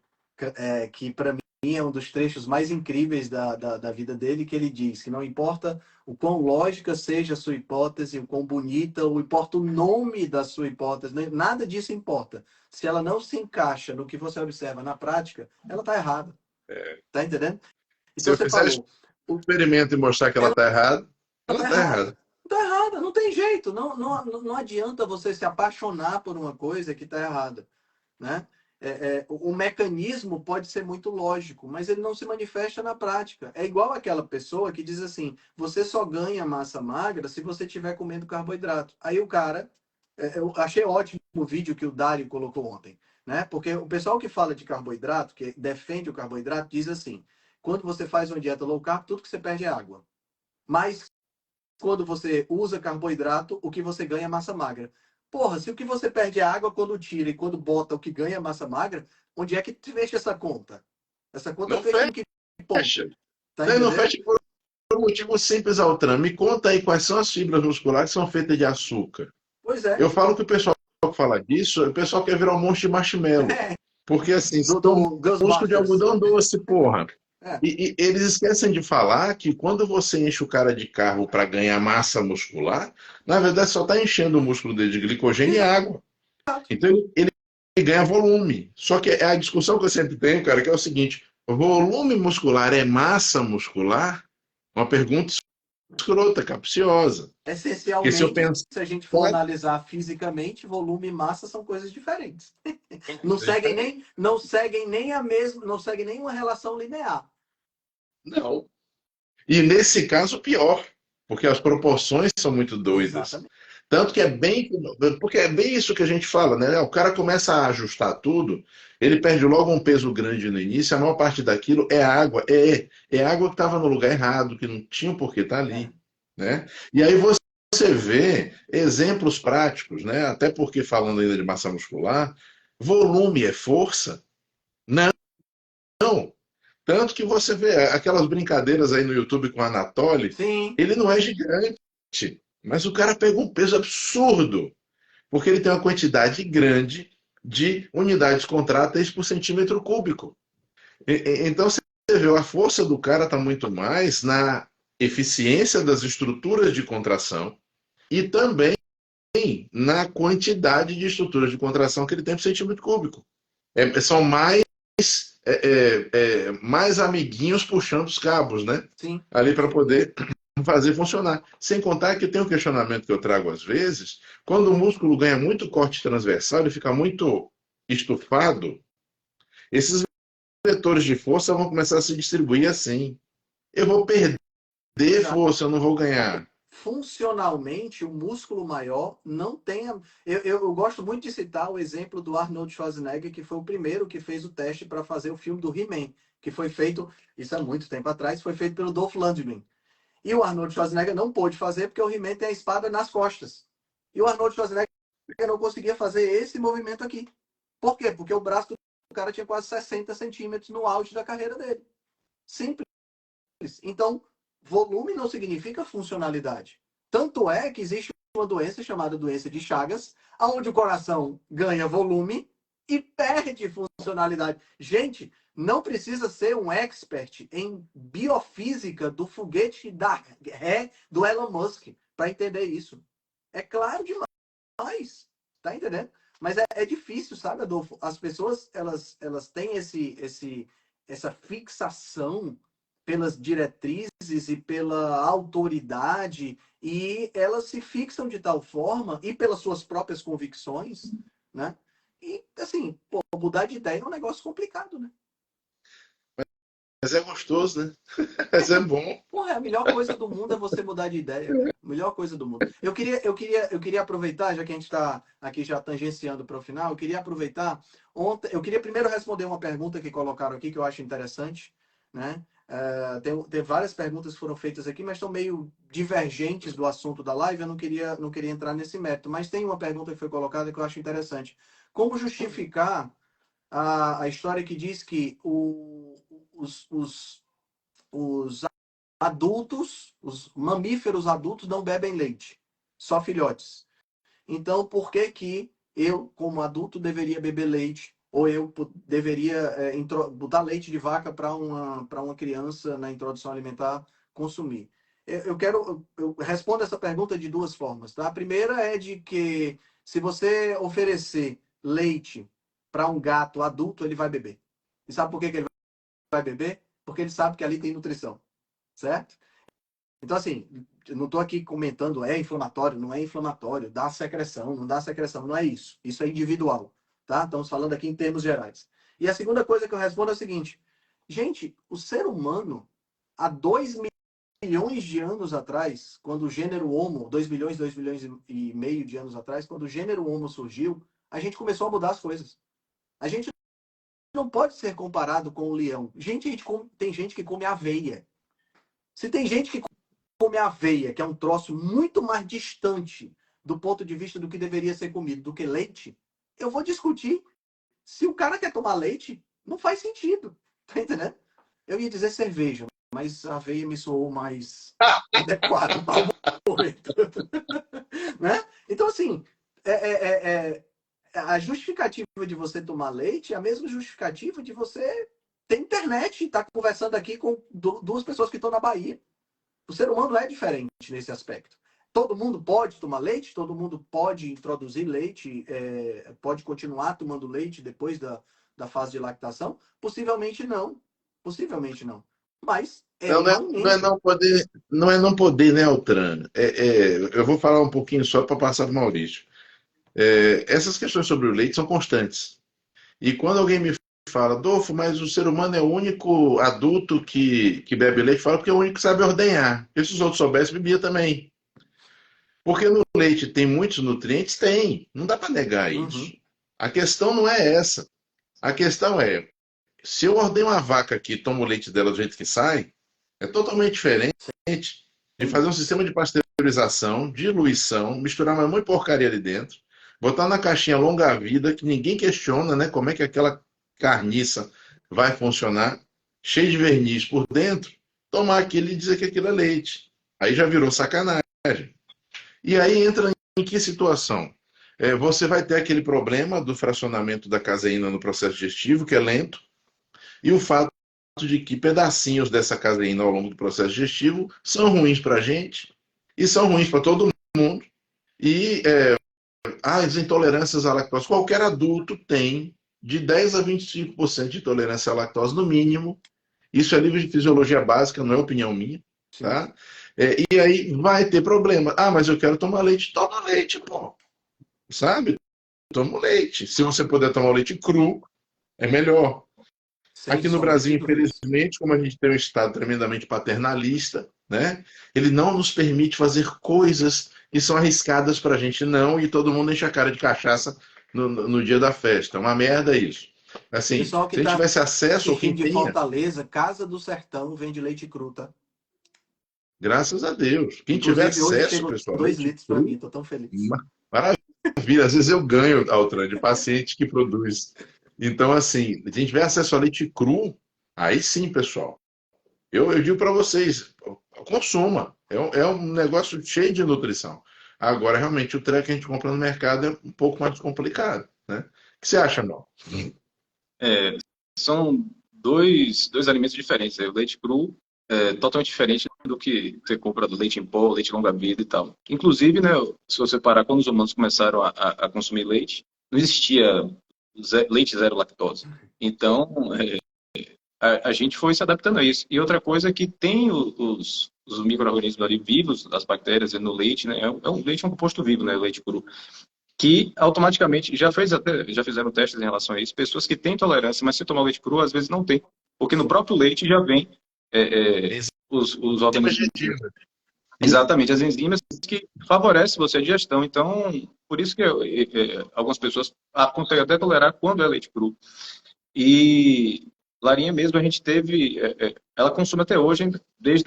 que para mim é um dos trechos mais incríveis da vida dele, que ele diz que não importa o quão lógica seja a sua hipótese, o quão bonita, ou importa o nome da sua hipótese, nada disso importa. Se ela não se encaixa no que você observa na prática, ela está errada. Tá entendendo? Se Então eu você fizer falou, experimento e mostrar que ela ela está errada, ela está está errada. errada. Não está errada, não tem jeito. Não adianta você se apaixonar por uma coisa que está errada, né? O mecanismo pode ser muito lógico, mas ele não se manifesta na prática. É igual aquela pessoa que diz assim: você só ganha massa magra se você estiver comendo carboidrato. Aí o cara, eu achei ótimo o vídeo que o Dário colocou ontem, né? Porque o pessoal que fala de carboidrato, que defende o carboidrato, diz assim: quando você faz uma dieta low carb, tudo que você perde é água. Mas quando você usa carboidrato, o que você ganha é massa magra. Porra, se o que você perde é água quando tira e quando bota o que ganha é massa magra, onde é que te fecha essa conta? Essa conta Não fecha em que ponto? fecha. Tá Não entendendo? fecha por um motivo simples, Altran. Me conta aí quais são as fibras musculares que são feitas de açúcar. Pois é. Eu falo que o pessoal que fala disso, o pessoal quer virar um monte de marshmallow. É, Porque assim, são do músculo de Ghostbusters. algodão doce, porra. É, E eles esquecem de falar que quando você enche o cara de carro para ganhar massa muscular, na verdade só está enchendo o músculo dele de glicogênio e água. exato. Então ele ganha volume. Só que é a discussão que eu sempre tenho, cara, que é o seguinte: volume muscular é massa muscular? Uma pergunta escrota, capciosa. Porque se eu Essencialmente, pensar, se a gente for analisar fisicamente, volume e massa são coisas diferentes. Não seguem nem a mesma, não seguem nem uma relação linear. não. E nesse caso, pior, porque as proporções são muito doidas. Exatamente. Tanto que é bem. Porque é bem isso que a gente fala, né? O cara começa a ajustar tudo, ele perde logo um peso grande no início, a maior parte daquilo é água. É água que estava no lugar errado, que não tinha por que estar É. ali. Né? E aí você vê exemplos práticos, né? Até porque, falando ainda de massa muscular, volume é força? Não. Tanto que você vê aquelas brincadeiras aí no YouTube com o Anatoly, Sim, ele não é gigante, mas o cara pega um peso absurdo, porque ele tem uma quantidade grande de unidades contráteis por centímetro cúbico. Então você vê, a força do cara está muito mais na eficiência das estruturas de contração e também na quantidade de estruturas de contração que ele tem por centímetro cúbico. São mais amiguinhos puxando os cabos, né? sim. Ali para poder fazer funcionar. Sem contar que tem um questionamento que eu trago às vezes, quando o músculo ganha muito corte transversal, ele fica muito estufado, esses vetores de força vão começar a se distribuir assim. Eu vou perder Exato. força, eu não vou ganhar. Funcionalmente, o músculo maior não tem. Eu gosto muito de citar o exemplo do Arnold Schwarzenegger, que foi o primeiro que fez o teste para fazer o filme do He-Man, que foi feito, isso há muito tempo atrás, foi feito pelo Dolph Lundgren. E o Arnold Schwarzenegger não pôde fazer porque o He-Man tem a espada nas costas. E o Arnold Schwarzenegger não conseguia fazer esse movimento aqui. Por quê? Porque o braço do cara tinha quase 60 centímetros no auge da carreira dele. Simples. Então, volume não significa funcionalidade. Tanto é que existe uma doença chamada doença de Chagas, onde o coração ganha volume e perde funcionalidade. Gente, não precisa ser um expert em biofísica do foguete da ré do Elon Musk para entender isso. É claro demais, tá entendendo? Mas é difícil, sabe, Adolfo? As pessoas, elas têm essa fixação pelas diretrizes e pela autoridade, e elas se fixam de tal forma, e pelas suas próprias convicções, né? E, assim, pô, mudar de ideia é um negócio complicado, né? Mas é gostoso, né? Mas é bom. Porra, a melhor coisa do mundo é você mudar de ideia, cara. Melhor coisa do mundo. Eu queria aproveitar, já que a gente está aqui já tangenciando para o final, eu queria aproveitar. Ontem, eu queria primeiro responder uma pergunta que colocaram aqui, que eu acho interessante, né? Tem várias perguntas que foram feitas aqui, mas estão meio divergentes do assunto da live. Eu não queria entrar nesse mérito. Mas tem uma pergunta que foi colocada que eu acho interessante. Como justificar a história que diz que os adultos, os mamíferos adultos não bebem leite, só filhotes. Então, por que que eu, como adulto, deveria beber leite? Ou eu deveria botar leite de vaca para uma criança na introdução alimentar consumir? Eu respondo essa pergunta de duas formas, tá? A primeira é de que se você oferecer leite para um gato adulto, ele vai beber. E sabe por que que ele vai beber? Porque ele sabe que ali tem nutrição, certo? Então, assim, eu não estou aqui comentando é inflamatório, não é inflamatório, dá secreção, não dá secreção, não é isso. Isso é individual, tá? Estamos falando aqui em termos gerais. E a segunda coisa que eu respondo é a seguinte: gente, o ser humano, há 2 milhões de anos atrás, quando o gênero Homo, 2 milhões e meio de anos atrás, quando o gênero Homo surgiu, a gente começou a mudar as coisas. A gente não pode ser comparado com o leão. Tem gente que come aveia. Se tem gente que come aveia, que é um troço muito mais distante do ponto de vista do que deveria ser comido do que leite, eu vou discutir. Se o cara quer tomar leite, não faz sentido. Tá entendendo? Eu ia dizer cerveja, mas a aveia me soou mais adequado para o momento. Né? Então, assim, a justificativa de você tomar leite é a mesma justificativa de você ter internet e estar conversando aqui com duas pessoas que estão na Bahia. O ser humano é diferente nesse aspecto. Todo mundo pode tomar leite, todo mundo pode introduzir leite, pode continuar tomando leite depois da fase de lactação? Possivelmente não. Possivelmente não. Mas não é não poder, né, Altran? Eu vou falar um pouquinho só para passar para o Maurício. Essas questões sobre o leite são constantes. E quando alguém me fala, Adolfo, mas o ser humano é o único adulto que bebe leite, fala porque é o único que sabe ordenhar. Porque se os outros soubessem, bebia também. Porque no leite tem muitos nutrientes? Tem. Não dá para negar isso. A questão não é essa. A questão é, se eu ordenho uma vaca aqui e tomo o leite dela do jeito que sai, é totalmente diferente de fazer um sistema de pasteurização, diluição, misturar mais muita porcaria ali dentro, botar na caixinha longa-vida, que ninguém questiona, né, como é que aquela carniça vai funcionar, cheio de verniz por dentro, tomar aquilo e dizer que aquilo é leite. Aí já virou sacanagem. E aí entra em que situação? Você vai ter aquele problema do fracionamento da caseína no processo digestivo, que é lento, e o fato de que pedacinhos dessa caseína ao longo do processo digestivo são ruins para a gente e são ruins para todo mundo. E as intolerâncias à lactose, qualquer adulto tem de 10 a 25% de intolerância à lactose no mínimo. Isso é livro de fisiologia básica, não é opinião minha. Tá? E aí vai ter problema. Ah, mas eu quero tomar leite. Toma leite, pô. Sabe? Toma leite. Se você puder tomar o leite cru, é melhor. Aqui no Brasil, infelizmente, como a gente tem um Estado tremendamente paternalista, né, ele não nos permite fazer coisas que são arriscadas para a gente não, e todo mundo enche a cara de cachaça no dia da festa. É uma merda isso. Assim, se a gente tivesse acesso ao que de Fortaleza, Casa do Sertão, vende leite cru, tá? Graças a Deus. Quem tiver acesso, pessoal. 2 litros para mim, tô tão feliz. Maravilha. Às vezes eu ganho, Altran, de paciente que produz. Então, assim, se a gente tiver acesso a leite cru, aí sim, pessoal. Eu digo para vocês, consuma. É um negócio cheio de nutrição. Agora, realmente, o treco que a gente compra no mercado é um pouco mais complicado, né? O que você acha, Mal? São dois alimentos diferentes. O leite cru é totalmente diferente do que você compra do leite em pó, leite longa-vida e tal. Inclusive, né, se você parar, quando os humanos começaram a consumir leite, não existia leite zero lactose. Então, a gente foi se adaptando a isso. E outra coisa é que tem os micro-organismos ali vivos, as bactérias no leite, né? O leite é um composto vivo, né? O leite cru. Que automaticamente, já fizeram testes em relação a isso, pessoas que têm tolerância, mas se tomar leite cru, às vezes não tem. Porque no próprio leite já vem os organismos. Exatamente, as enzimas que favorecem você a digestão. Então, por isso que algumas pessoas conseguem até tolerar quando é leite cru. E Larinha mesmo, a gente teve... ela consome até hoje, desde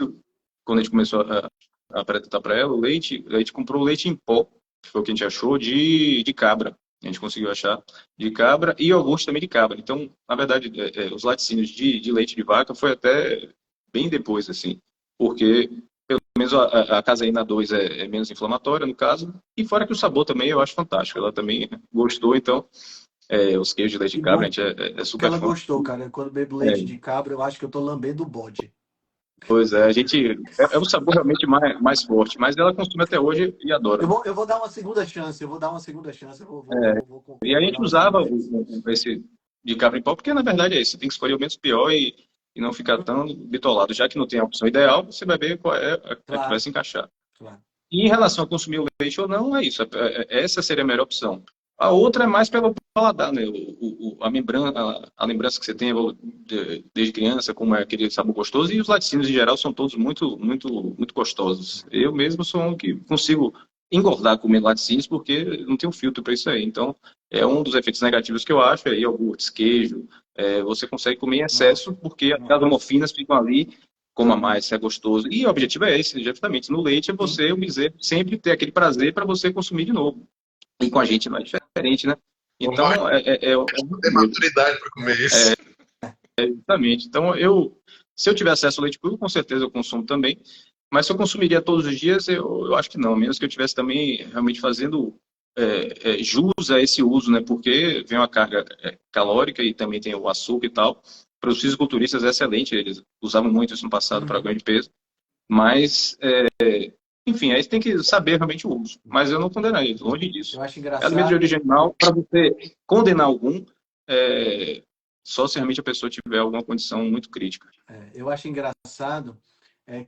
quando a gente começou a apresentar para ela o leite, a gente comprou leite em pó, que foi o que a gente achou, de cabra. A gente conseguiu achar de cabra e iogurte também de cabra. Então, na verdade, os laticínios de leite de vaca foi até bem depois, assim, porque pelo menos a caseína 2 é menos inflamatória, no caso, e fora que o sabor também eu acho fantástico. Ela também gostou, então, os queijos de leite de cabra, a gente é super fã. Ela gostou, cara. Quando bebo leite de cabra, eu acho que eu tô lambendo o bode. Pois é, a gente... É um sabor realmente mais forte, mas ela consome até hoje e adora. Eu vou dar uma segunda chance, E a gente usava esse de cabra em pó, porque na verdade é isso, você tem que escolher o menos pior e não ficar tão bitolado. Já que não tem a opção ideal, você vai ver qual é a que vai se encaixar. Claro. E em relação a consumir o leite ou não, é isso. Essa seria a melhor opção. A outra é mais pelo paladar, né? A lembrança que você tem desde criança, como é aquele sabor gostoso, e os laticínios em geral são todos muito, muito, muito gostosos. Eu mesmo sou um que consigo engordar comendo laticínios porque não tenho filtro para isso aí. Então, é um dos efeitos negativos que eu acho, iogurtes, queijo, você consegue comer em excesso porque as morfinas ficam ali coma mais, se é gostoso. E o objetivo é esse, justamente. No leite é você, o bezerro, sempre ter aquele prazer para você consumir de novo. E com a gente não é diferente, né? Então, Tem maturidade para comer isso. Exatamente. Então, se eu tiver acesso ao leite puro, com certeza eu consumo também. Mas se eu consumiria todos os dias, eu acho que não. A menos que eu estivesse também realmente fazendo jus a esse uso, né? Porque vem uma carga calórica e também tem o açúcar e tal. Para os fisiculturistas é excelente, eles usavam muito isso no passado para ganho de peso. Mas, enfim, aí você tem que saber realmente o uso. Mas eu não condenaria, longe disso. Eu acho engraçado. Alimento de origem animal, para você condenar algum, só se realmente a pessoa tiver alguma condição muito crítica. Eu acho engraçado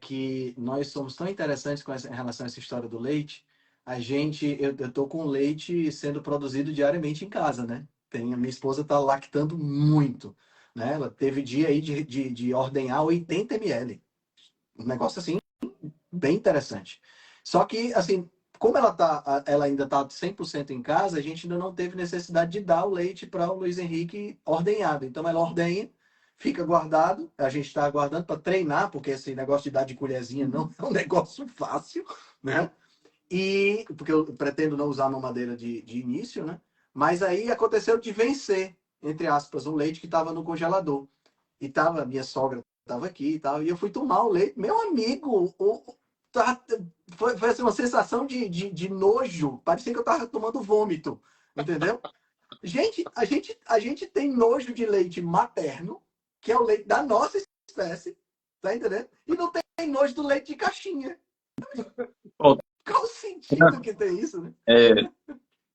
que nós somos tão interessantes em relação a essa história do leite. Eu tô com leite sendo produzido diariamente em casa, né? A minha esposa tá lactando muito, né? Ela teve dia aí de ordenhar 80 ml. Um negócio assim, bem interessante. Só que, assim, como ela ainda está 100% em casa, a gente ainda não teve necessidade de dar o leite para o Luiz Henrique ordenhado. Então, ela ordenha, fica guardado, a gente está aguardando para treinar, porque esse negócio de dar de colherzinha não é um negócio fácil, né? E, porque eu pretendo não usar mamadeira de início, né? Mas aí aconteceu de vencer, entre aspas, um leite que estava no congelador. E minha sogra estava aqui e tal, e eu fui tomar o leite. Meu amigo, foi assim, uma sensação de nojo. Parecia que eu estava tomando vômito, entendeu? Gente, a gente tem nojo de leite materno, que é o leite da nossa espécie, tá entendendo? E não tem nojo do leite de caixinha. Qual o sentido que tem isso, né?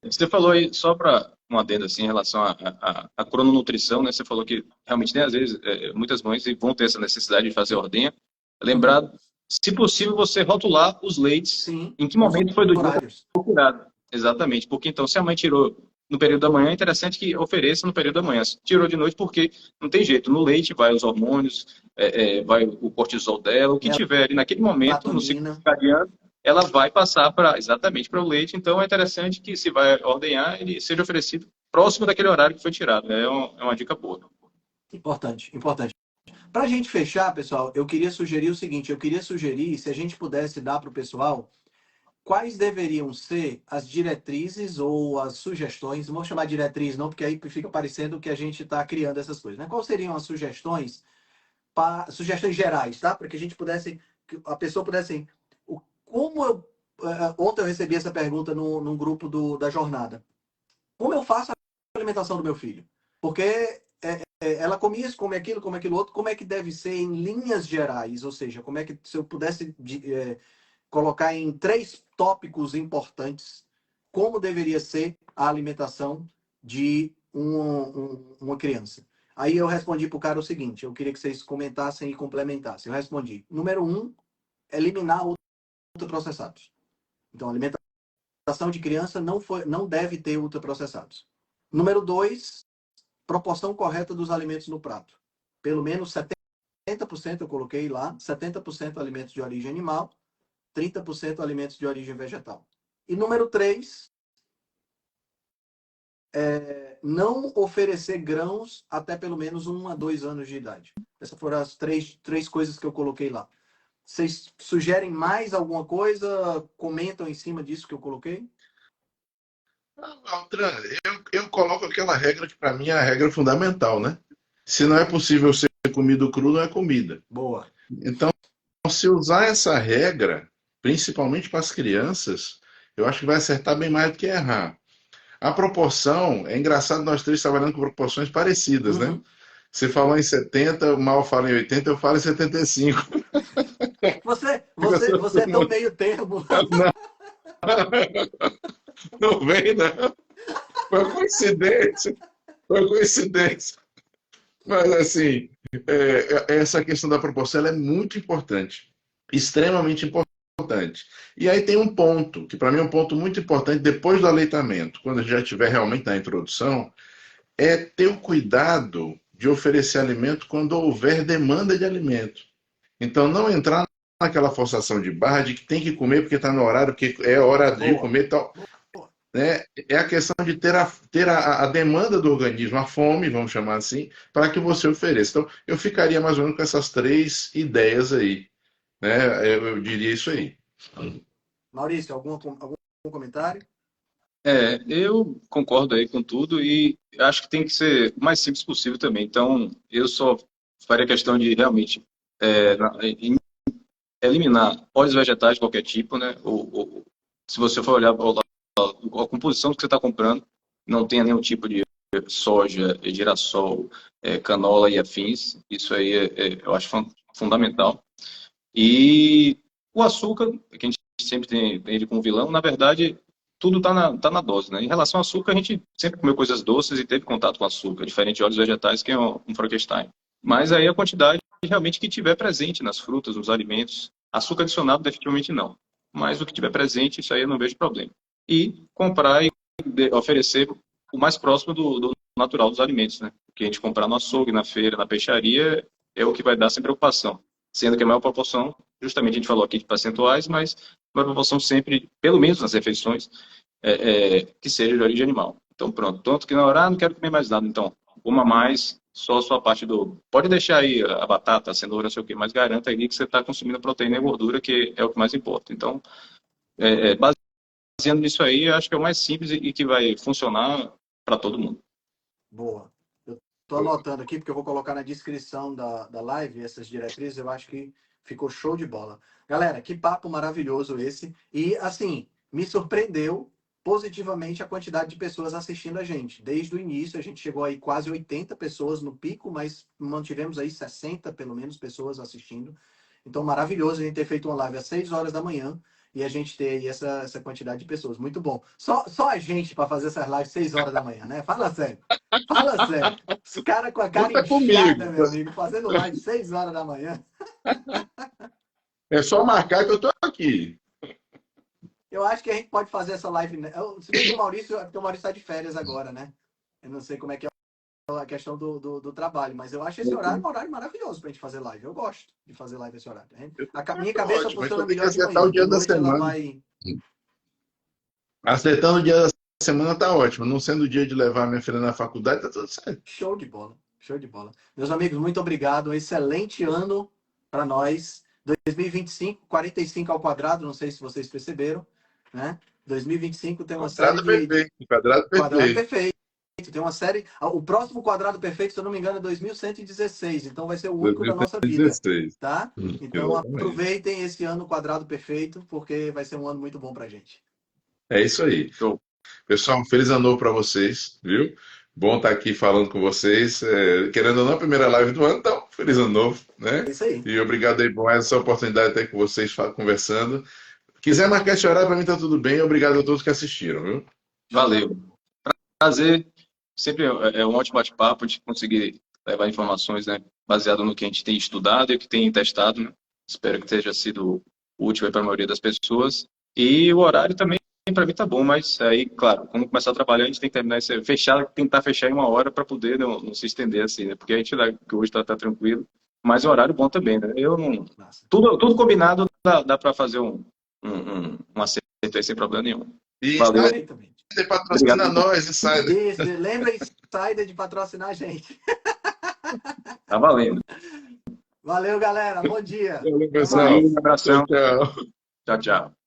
Você falou aí, só para um adendo assim, em relação à crononutrição, né? Você falou que realmente tem, às vezes, muitas mães vão ter essa necessidade de fazer ordenha. Lembrar, se possível, você rotular os leites. Sim, em que momento foi do dia horários. procurado. Exatamente, porque então, se a mãe tirou no período da manhã, é interessante que ofereça no período da manhã. Se tirou de noite, porque não tem jeito. No leite vai os hormônios, vai o cortisol dela, o que tiver ali naquele momento, no ciclo circadiano, ela vai passar exatamente para o leite. Então, é interessante que, se vai ordenhar, ele seja oferecido próximo daquele horário que foi tirado. É uma dica boa. Importante. Para a gente fechar, pessoal, eu queria sugerir o seguinte. Eu queria sugerir, se a gente pudesse dar para o pessoal, quais deveriam ser as diretrizes ou as sugestões, não vou chamar de diretriz não, porque aí fica parecendo que a gente está criando essas coisas, né? Quais seriam as sugestões, sugestões gerais, tá? Para que a gente pudesse, a pessoa pudesse, ontem eu recebi essa pergunta num grupo da jornada. Como eu faço a alimentação do meu filho? Porque ela come isso, come aquilo outro, como é que deve ser em linhas gerais? Ou seja, como é que, se eu pudesse colocar em 3 tópicos importantes, como deveria ser a alimentação de uma criança? Aí eu respondi para o cara o seguinte, eu queria que vocês comentassem e complementassem. Eu respondi, número 1, eliminar ultraprocessados. Então, a alimentação de criança não deve ter ultraprocessados. Número 2, proporção correta dos alimentos no prato. Pelo menos 70%, eu coloquei lá, 70% alimentos de origem animal, 30% alimentos de origem vegetal. E número 3, não oferecer grãos até pelo menos 1 a 2 anos de idade. Essas foram as três coisas que eu coloquei lá. Vocês sugerem mais alguma coisa? Comentam em cima disso que eu coloquei? Altran, eu coloco aquela regra que para mim é a regra fundamental, né? Se não é possível ser comido cru, não é comida. Boa. Então, se usar essa regra, principalmente para as crianças, eu acho que vai acertar bem mais do que errar. A proporção, é engraçado nós 3 trabalhando com proporções parecidas, né? Você falou em 70, o Mal fala em 80, eu falo em 75. Você é tão meio termo. Não vem, não. Foi coincidência. Mas, assim, essa questão da proporção ela é muito importante. Extremamente importante. E aí tem um ponto, que para mim é um ponto muito importante, depois do aleitamento, quando a gente já estiver realmente na introdução, é ter o cuidado de oferecer alimento quando houver demanda de alimento. Então, não entrar naquela forçação de barra de que tem que comer porque está no horário, porque é hora de comer e tal. né, é a questão de ter a demanda do organismo, a fome, vamos chamar assim, para que você ofereça. Então, eu ficaria mais ou menos com essas 3 ideias aí, né? Eu diria isso aí. Maurício, algum comentário? Eu concordo aí com tudo e acho que tem que ser o mais simples possível também. Então, eu só faria questão de realmente eliminar óleos vegetais de qualquer tipo, né? Se você for olhar a composição que você está comprando, não tenha nenhum tipo de soja, girassol, canola e afins. Isso aí eu acho fundamental. E o açúcar, que a gente sempre tem ele como vilão, na verdade, tudo tá na dose, né? Em relação ao açúcar, a gente sempre comeu coisas doces e teve contato com açúcar, diferente de óleos vegetais, que é um Frankenstein. Mas aí a quantidade realmente que tiver presente nas frutas, nos alimentos, açúcar adicionado definitivamente não. Mas o que tiver presente, isso aí eu não vejo problema. E comprar e oferecer o mais próximo do natural dos alimentos, né? O que a gente comprar no açougue, na feira, na peixaria, é o que vai dar sem preocupação. Sendo que a maior proporção, justamente a gente falou aqui de percentuais, mas a maior proporção sempre, pelo menos nas refeições, que seja de origem animal. Então, pronto. Tanto que na hora, não quero comer mais nada. Então, coma mais, só a sua parte do... Pode deixar aí a batata, a cenoura, não sei o quê, mas garanta aí que você está consumindo proteína e gordura, que é o que mais importa. Então, baseando nisso aí, acho que é o mais simples e que vai funcionar para todo mundo. Boa. Eu estou anotando aqui, porque eu vou colocar na descrição da live essas diretrizes. Eu acho que ficou show de bola. Galera, que papo maravilhoso esse. E, assim, me surpreendeu positivamente a quantidade de pessoas assistindo a gente. Desde o início, a gente chegou aí quase 80 pessoas no pico, mas mantivemos aí 60, pelo menos, pessoas assistindo. Então, maravilhoso a gente ter feito uma live às 6 horas da manhã e a gente ter aí essa quantidade de pessoas. Muito bom. Só a gente para fazer essas lives 6 horas da manhã, né? Fala sério. Fala sério. Os caras com a cara Conta inchada, comigo. meu amigo, fazendo live 6 horas da manhã. É só marcar que eu estou aqui. Eu acho que a gente pode fazer essa live, né? Se bem que o Maurício está de férias agora, né? Eu não sei como é que é a questão do trabalho, mas eu acho esse horário um horário maravilhoso pra gente fazer live. Eu gosto de fazer live esse horário. A minha cabeça Ótimo, funciona então tem que melhor de acertar manhã. o dia De da noite ela semana. vai. Acertando o dia da semana tá ótimo. Não sendo o dia de levar minha filha na faculdade, tá tudo certo. Show de bola. Show de bola. Meus amigos, muito obrigado. Um excelente ano para nós. 2025, 45 ao quadrado, não sei se vocês perceberam, né? 2025 tem uma série Quadrado perfeito. Quadrado quadrado perfeito. perfeito. Tem uma série. O próximo quadrado perfeito, se eu não me engano, é 2116. Então vai ser o único da nossa vida. 2016. Tá? Então Exatamente. aproveitem esse ano quadrado perfeito, porque vai ser um ano muito bom pra gente. É isso aí. Show. Pessoal, um feliz ano novo para vocês, viu? Bom estar aqui falando com vocês. Querendo ou não, a primeira live do ano, então, feliz ano novo, né? É isso aí. E obrigado aí por mais essa oportunidade de estar com vocês conversando. Quiser marcar esse horário, para mim tá tudo bem. Obrigado a todos que assistiram, viu? Valeu. Prazer. Sempre é um ótimo bate-papo de conseguir levar informações, né, baseado no que a gente tem estudado e o que tem testado, né? Espero que tenha sido útil para a maioria das pessoas. E o horário também, para mim, tá bom, mas aí, claro, quando começar a trabalhar, a gente tem que terminar esse, tentar fechar em 1 hora para poder não se estender assim, né? Porque a gente que hoje tá tranquilo, mas o horário bom também, né? Eu não. Tudo combinado dá para fazer um acerto aí sem problema nenhum. E Valeu. Insider patrocina nós, Insider. Isso, lembra Insider de patrocinar a gente. Tá valendo. Valeu, galera. Bom dia. Valeu, pessoal. Um abração. Tchau, tchau. Tchau, tchau.